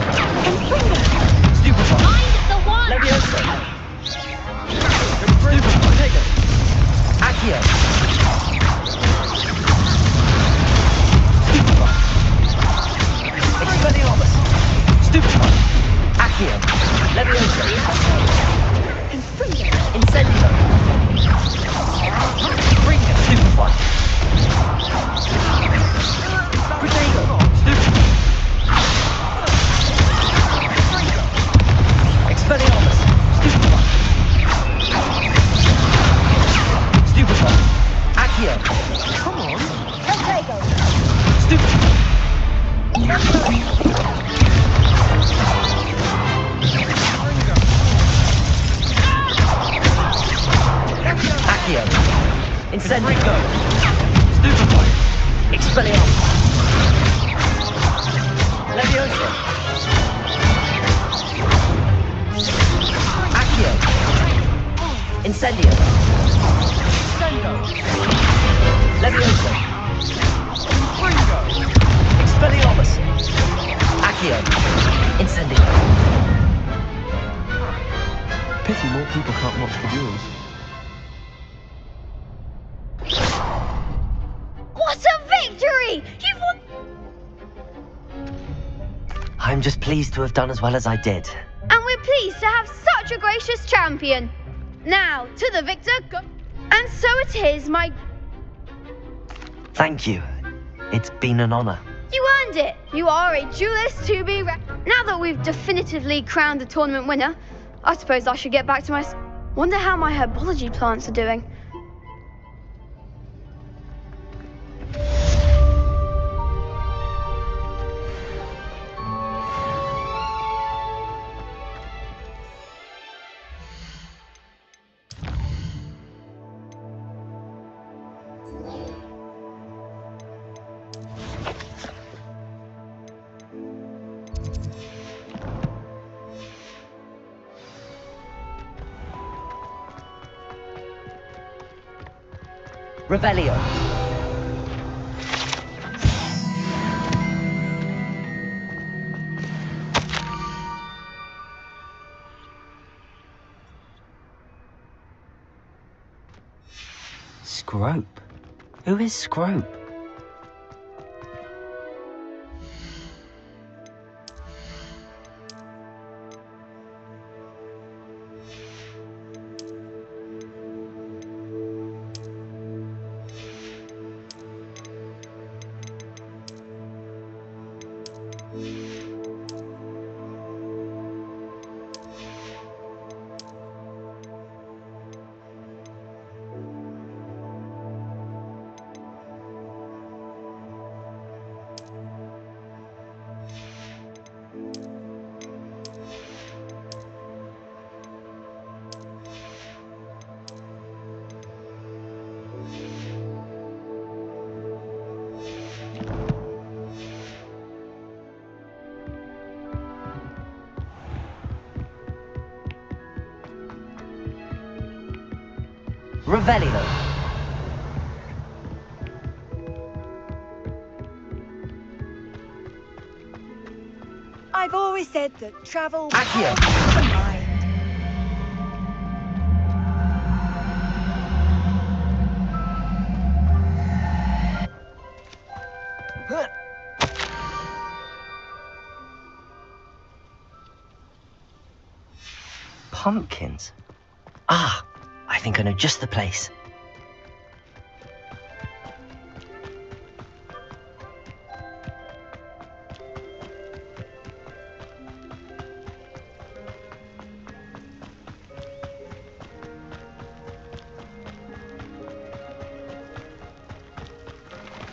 Stupefy! The one! Levioso! Protego! Accio! Stupefy! Expelliarmus! Stupefy! Accio! Levioso! Incendio! Fringo! Stupefy! Protego! Expelliarmus! Stupefy! Stupefy! Accio! Come on! Protego! Stupefy! Accio! Incendio! Stupefy! Expelliarmus! Levioso! Accio! Incendio! Levioso! Expelliarmus! Accio! Incendio! Pity more people can't watch the duels. What a victory! You've won! I'm just pleased to have done as well as I did. And we're pleased to have such a gracious champion. Now, to the victor go... And so it is, my... Thank you. It's been an honor. You earned it. You are a duelist to be... Now that we've definitively crowned the tournament winner, I suppose I should get back to my... Wonder how my herbology plants are doing. Revelio. Scrope? Who is Scrope? Revelio. I've always said that travel... Accio. the mind. Pumpkins. Ah, I think I know just the place.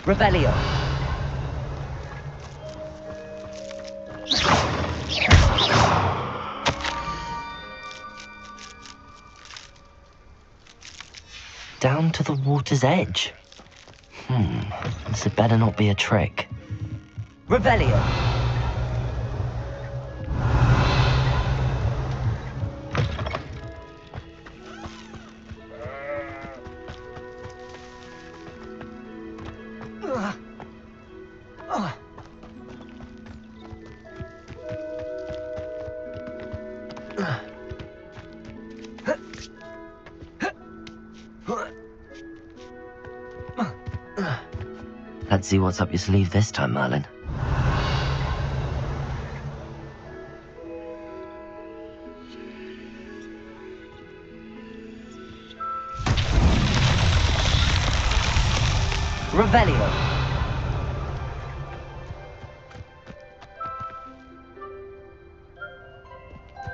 Revelio. Down to the water's edge. This had better not be a trick. Revelio. Let's see what's up your sleeve this time, Merlin. Revelio.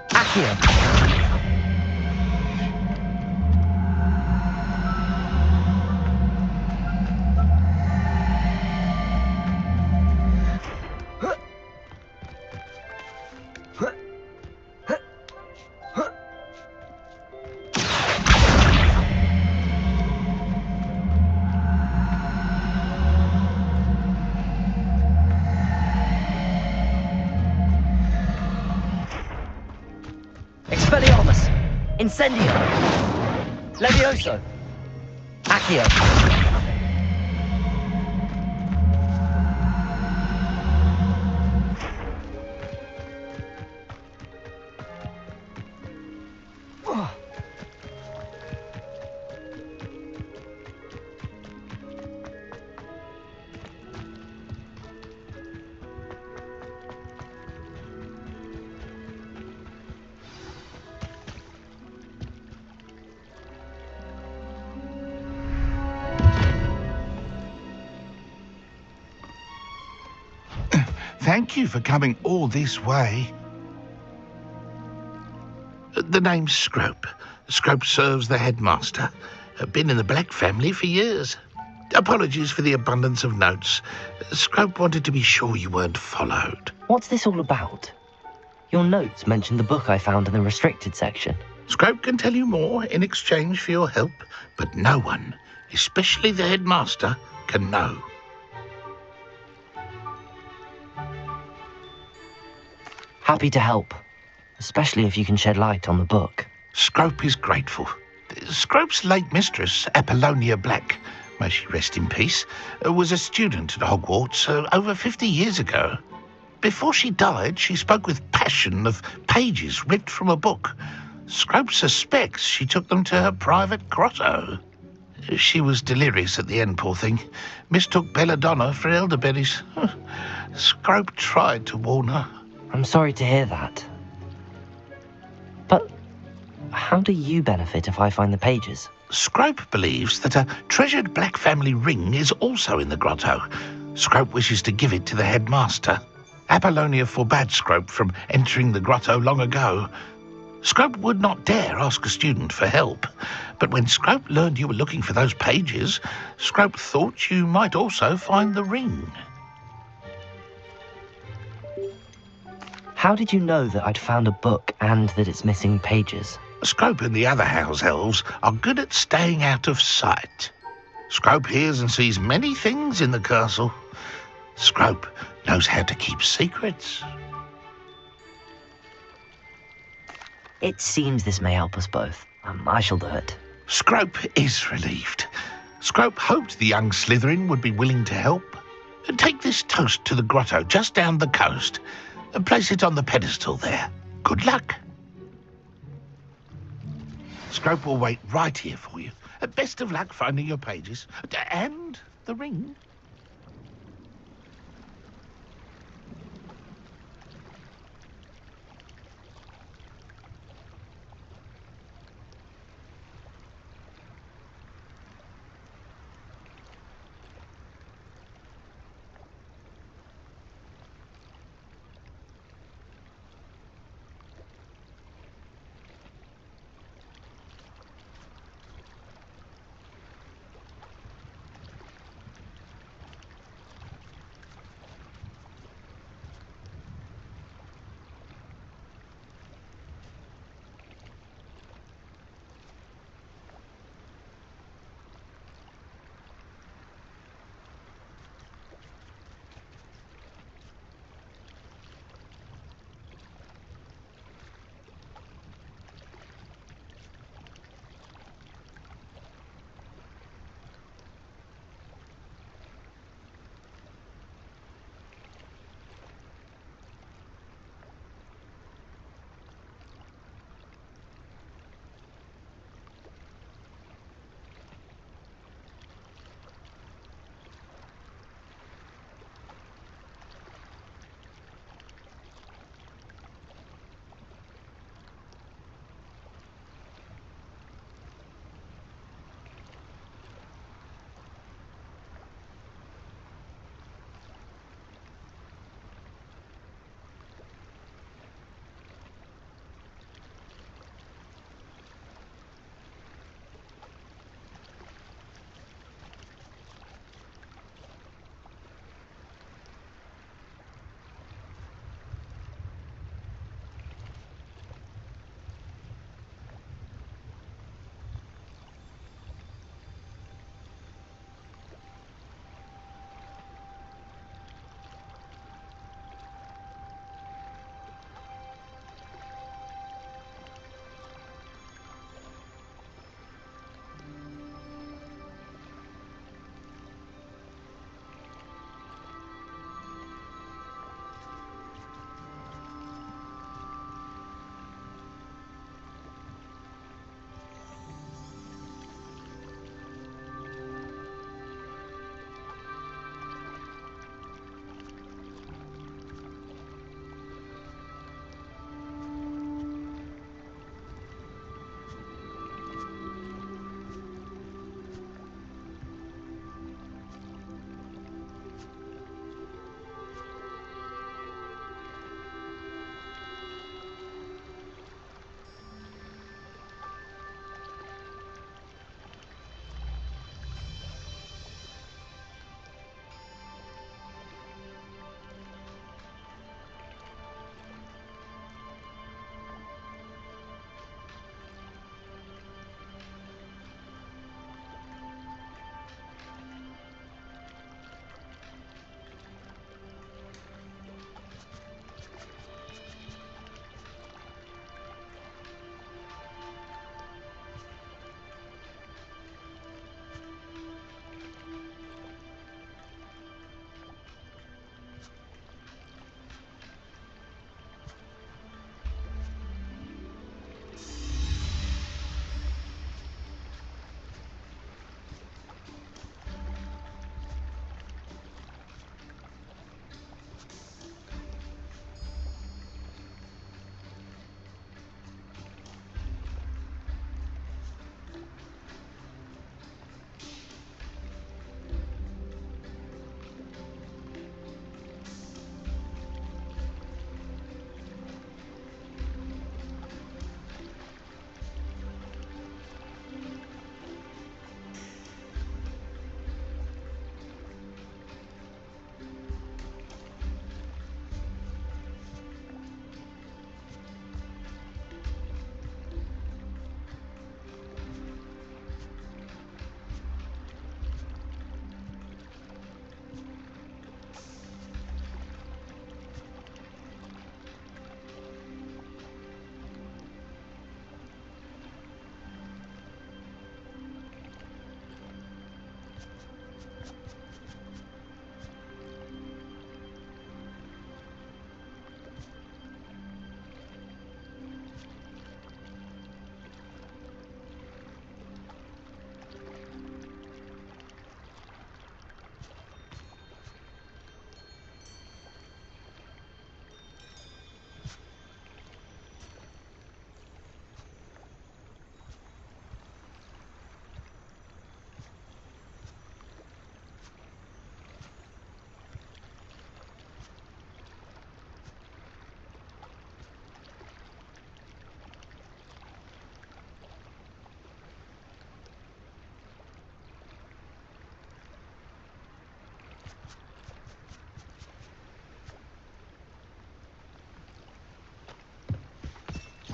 Accio. Expelliarmus! Incendio! Levioso! Accio! Thank you for coming all this way. The name's Scrope. Scrope serves the headmaster. Been in the Black family for years. Apologies for the abundance of notes. Scrope wanted to be sure you weren't followed. What's this all about? Your notes mentioned the book I found in the restricted section. Scrope can tell you more in exchange for your help, but no one, especially the headmaster, can know. Happy to help, especially if you can shed light on the book. Scrope is grateful. Scrope's late mistress, Apollonia Black, may she rest in peace, was a student at Hogwarts over 50 years ago. Before she died, she spoke with passion of pages ripped from a book. Scrope suspects she took them to her private grotto. She was delirious at the end, poor thing. Mistook belladonna for elderberries. Scrope tried to warn her. I'm sorry to hear that. But how do you benefit if I find the pages? Scrope believes that a treasured Black family ring is also in the grotto. Scrope wishes to give it to the headmaster. Apollonia forbade Scrope from entering the grotto long ago. Scrope would not dare ask a student for help. But when Scrope learned you were looking for those pages, Scrope thought you might also find the ring. How did you know that I'd found a book and that it's missing pages? Scrope and the other house elves are good at staying out of sight. Scrope hears and sees many things in the castle. Scrope knows how to keep secrets. It seems this may help us both. I shall do it. Scrope is relieved. Scrope hoped the young Slytherin would be willing to help. Take this toast to the grotto just down the coast and place it on the pedestal there. Good luck. Scrope will wait right here for you. Best of luck finding your pages. And the ring.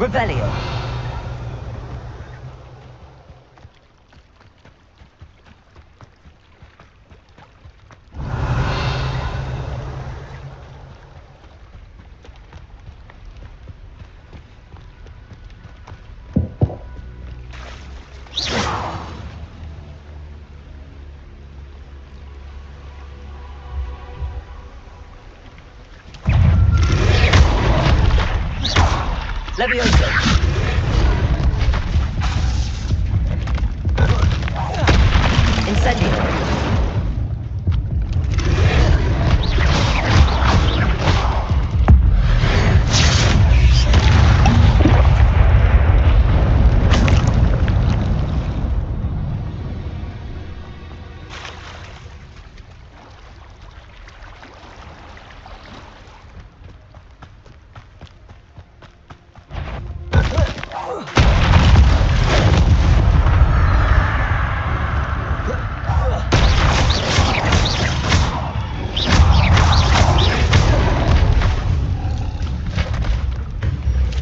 Revelio. Levioso. Incendio.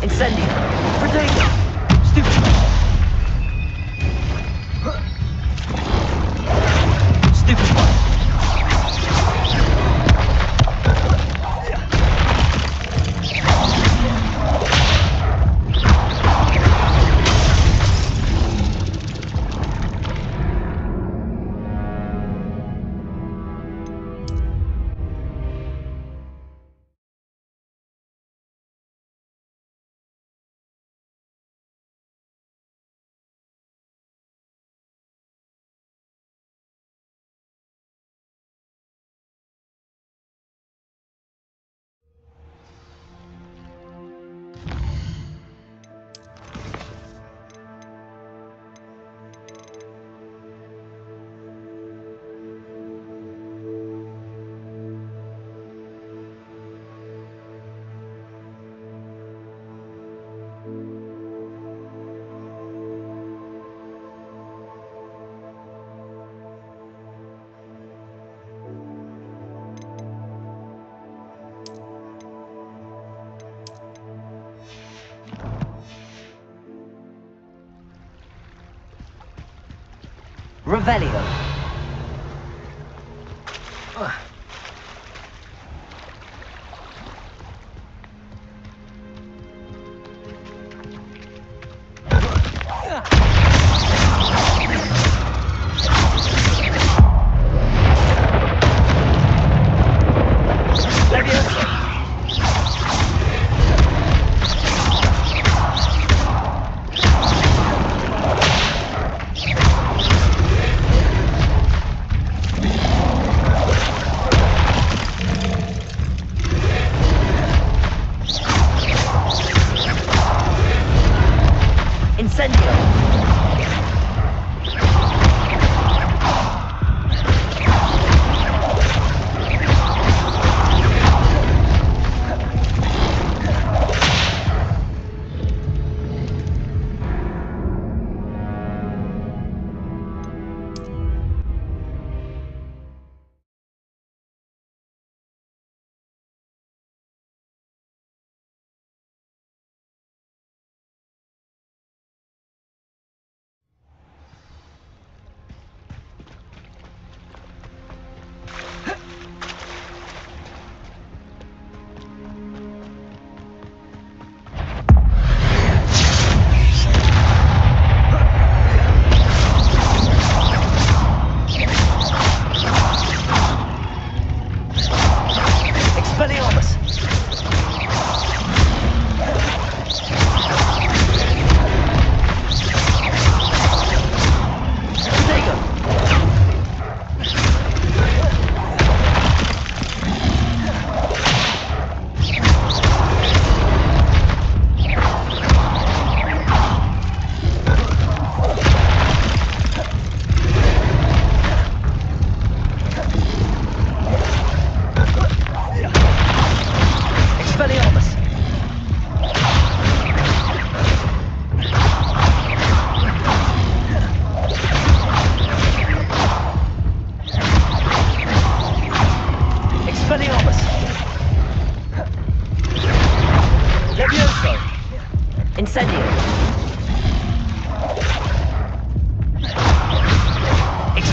Incendio. Protego. Stupefy. Stupefy. Revelio.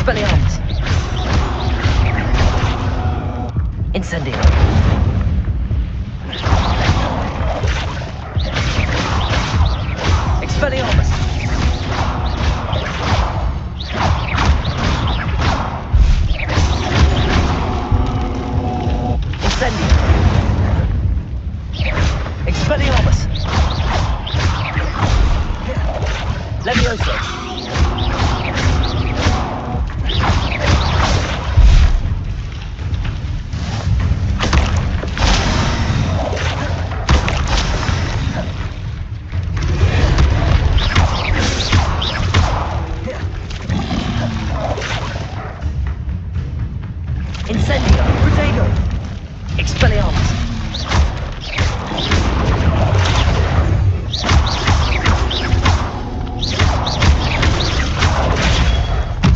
Expelliarmus! Incendio! Expelliarmus! Incendio! Expelliarmus! Levioso! Incendio! Protego! Expelliarmus!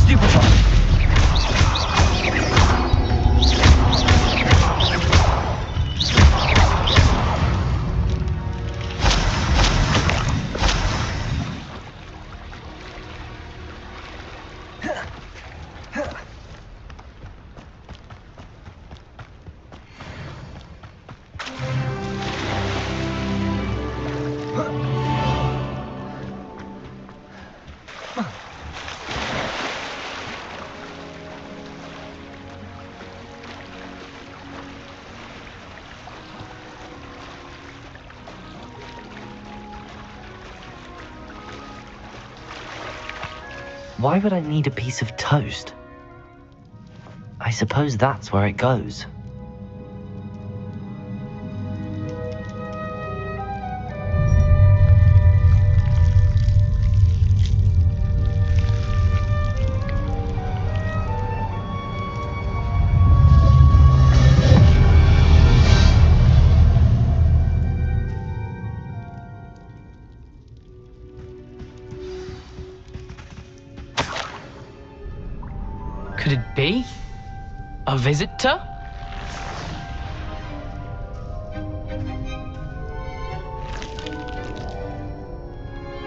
Stupefy! Why would I need a piece of toast? I suppose that's where it goes. Could it be? A visitor?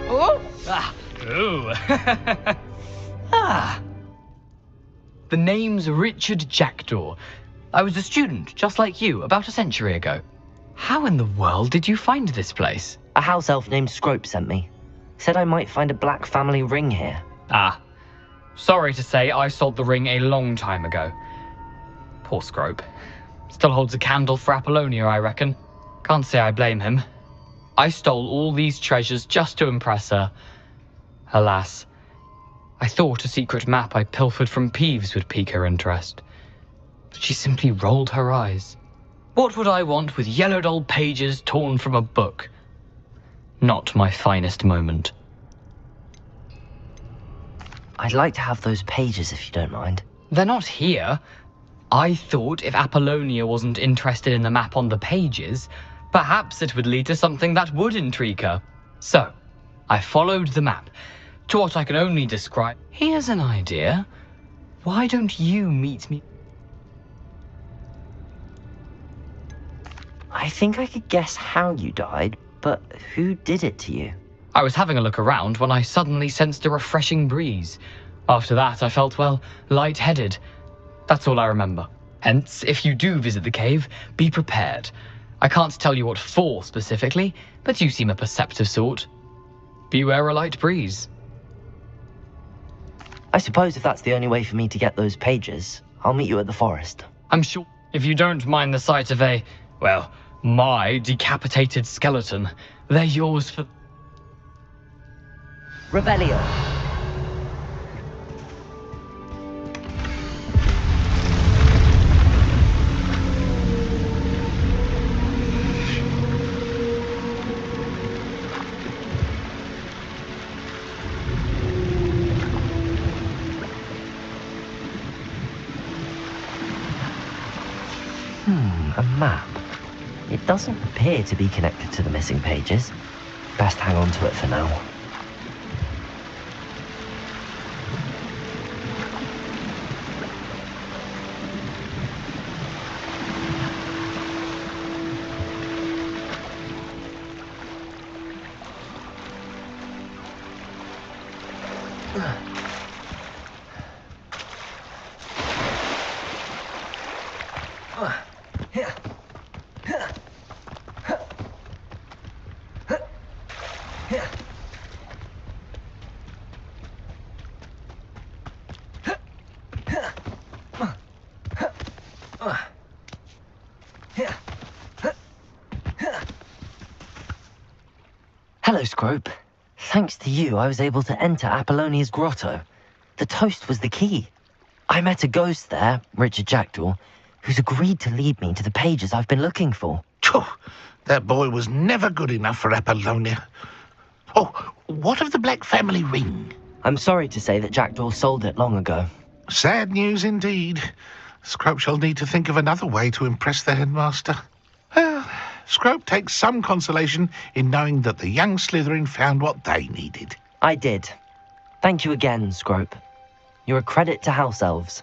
Oh! Ah! Ooh! Ah! The name's Richard Jackdaw. I was a student, just like you, about a century ago. How in the world did you find this place? A house elf named Scrope sent me. Said I might find a black family ring here. Ah. Sorry to say, I sold the ring a long time ago. Poor Scrope. Still holds a candle for Apollonia, I reckon. Can't say I blame him. I stole all these treasures just to impress her. Alas, I thought a secret map I pilfered from Peeves would pique her interest. But she simply rolled her eyes. What would I want with yellowed old pages torn from a book? Not my finest moment. I'd like to have those pages if you don't mind. They're not here. I thought if Apollonia wasn't interested in the map on the pages, perhaps it would lead to something that would intrigue her. So, I followed the map to what I can only describe. Here's an idea. Why don't you meet me? I think I could guess how you died, but who did it to you? I was having a look around when I suddenly sensed a refreshing breeze. After that, I felt, well, lightheaded. That's all I remember. Hence, if you do visit the cave, be prepared. I can't tell you what for specifically, but you seem a perceptive sort. Beware a light breeze. I suppose if that's the only way for me to get those pages, I'll meet you at the forest. I'm sure if you don't mind the sight of a, well, my decapitated skeleton, they're yours for... Revelio. A map. It doesn't appear to be connected to the missing pages. Best hang on to it for now. Hello, Scrope. Thanks to you, I was able to enter Apollonia's grotto. The toast was the key. I met a ghost there, Richard Jackdaw, who's agreed to lead me to the pages I've been looking for. That boy was never good enough for Apollonia. Oh, what of the Black family ring? I'm sorry to say that Jackdaw sold it long ago. Sad news indeed. Scrope shall need to think of another way to impress the headmaster. Well, Scrope takes some consolation in knowing that the young Slytherin found what they needed. I did. Thank you again, Scrope. You're a credit to House Elves.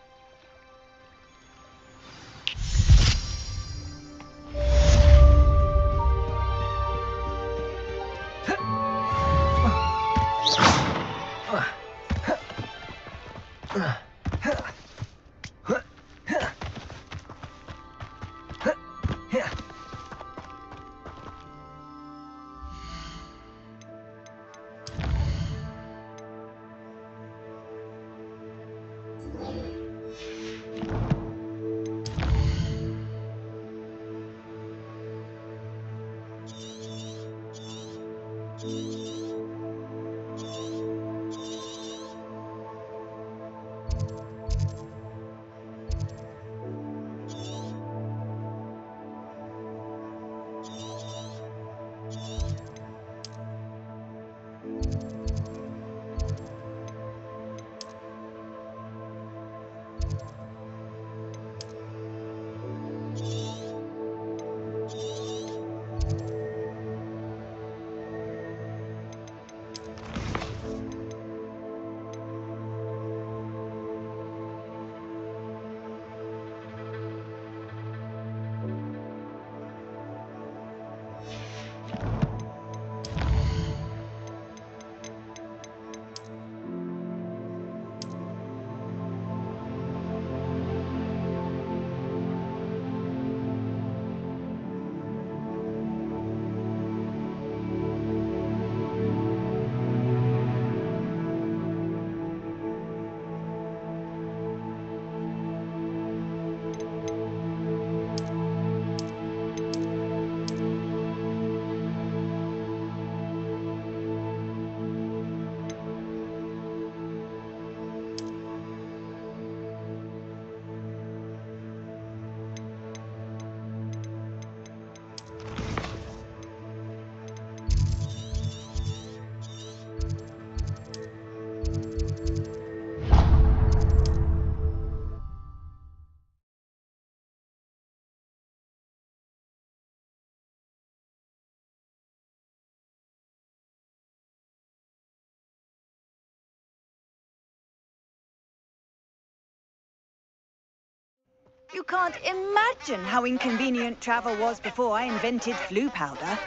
You can't imagine how inconvenient travel was before I invented flu powder.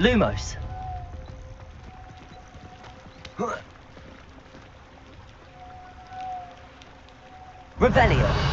Lumos. Revelio.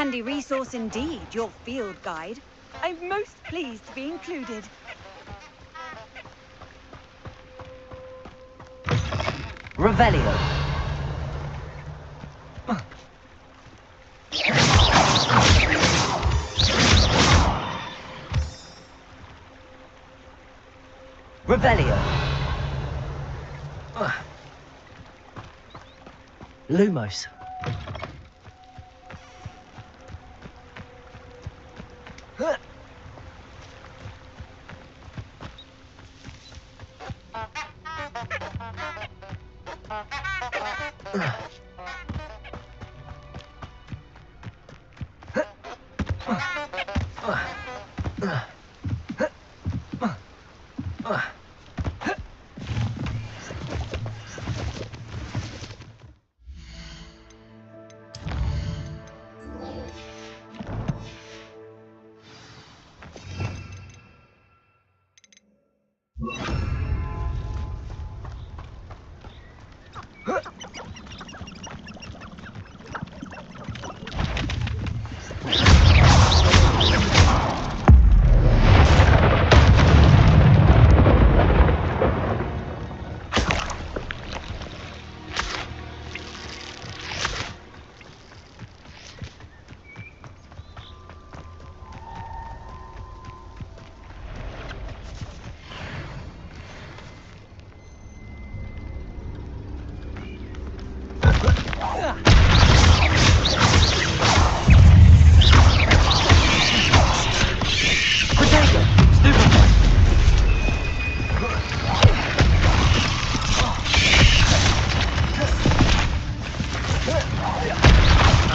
Handy resource indeed, your field guide. I'm most pleased to be included. Revelio. Revelio. Lumos.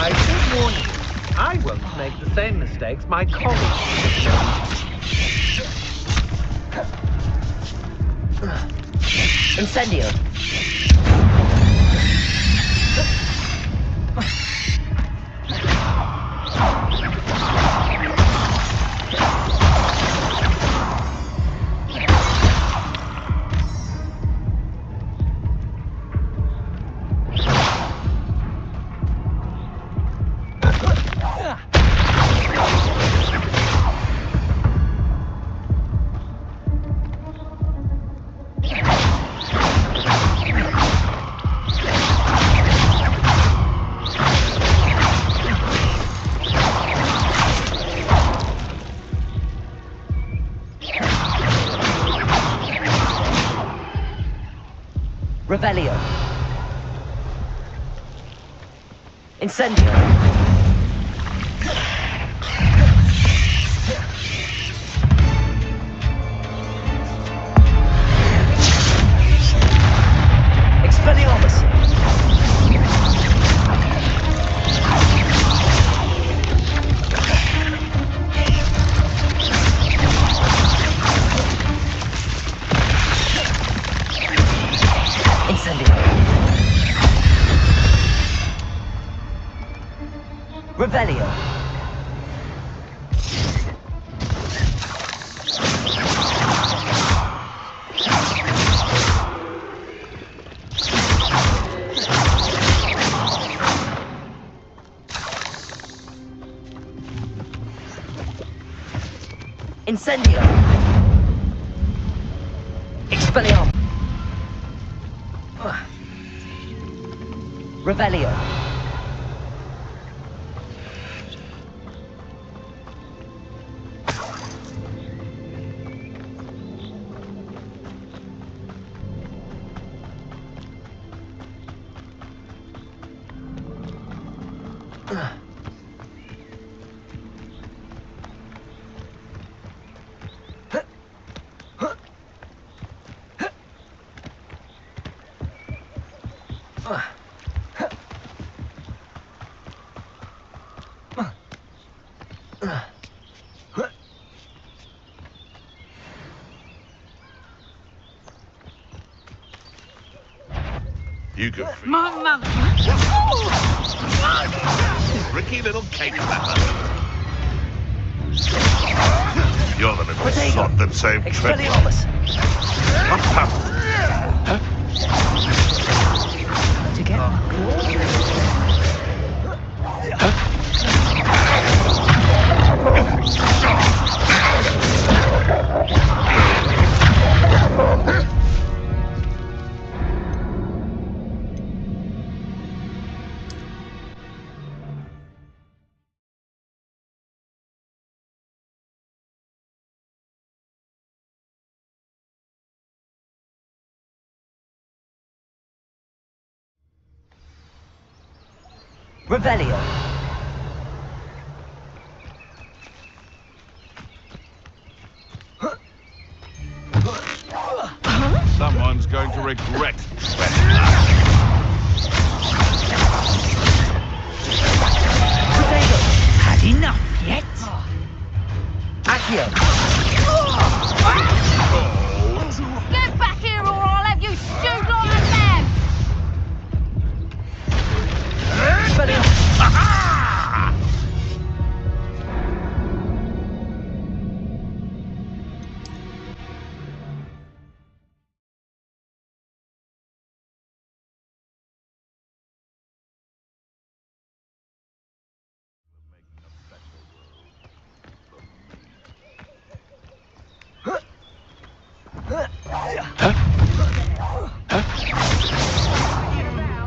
I should warn you, I won't make the same mistakes my colleagues. Incendio. Revelio. Incendio. Expelliarmus. Revelio. Incendio. Expelliarmus. Revelio. You go. My mother. Ricky little cake flapper. You're the little sot that saved Expelliarmus. To get my claws. Revelio. Someone's going to regret that. Had enough yet? Accio. Get back here or I'll have you stewed like a lamb!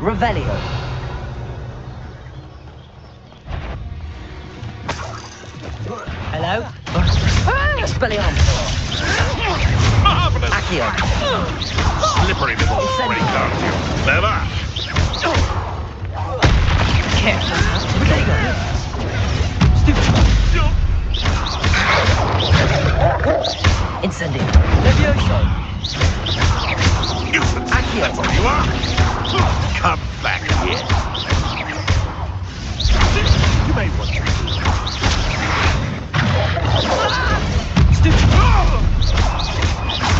Revelio. Hello? Expelliarmus. Marvelous! Accio. Slippery little freak, aren't you? Clever! Careful. Incendio. Levioso. Accio. That's what you are! Come back here. You may want to.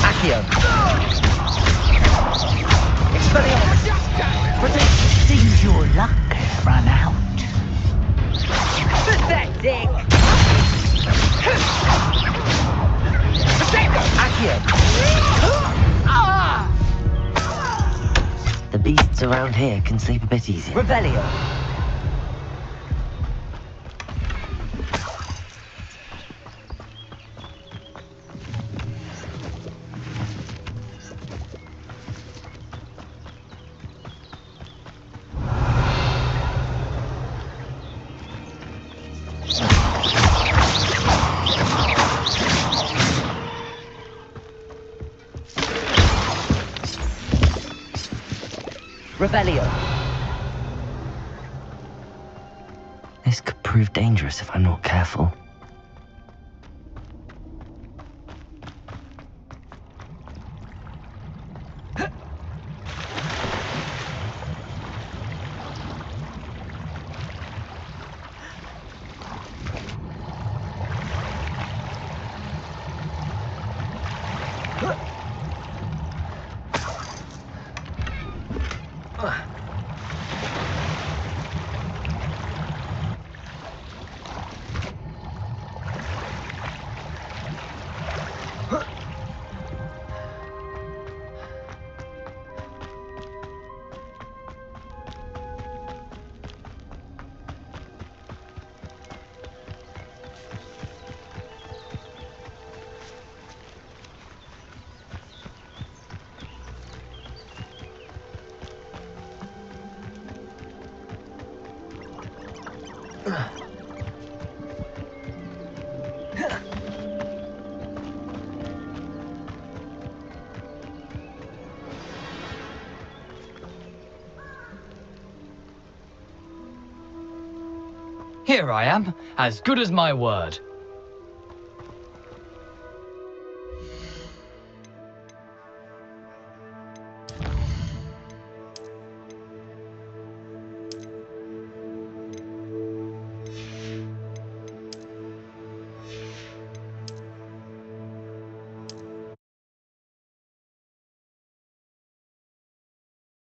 Accio. Expelliarmus. Seems your luck ran out. Pathetic. Accio. The beasts around here can sleep a bit easier. Revelio. Revelio. This could prove dangerous if I'm not careful. Here I am, as good as my word.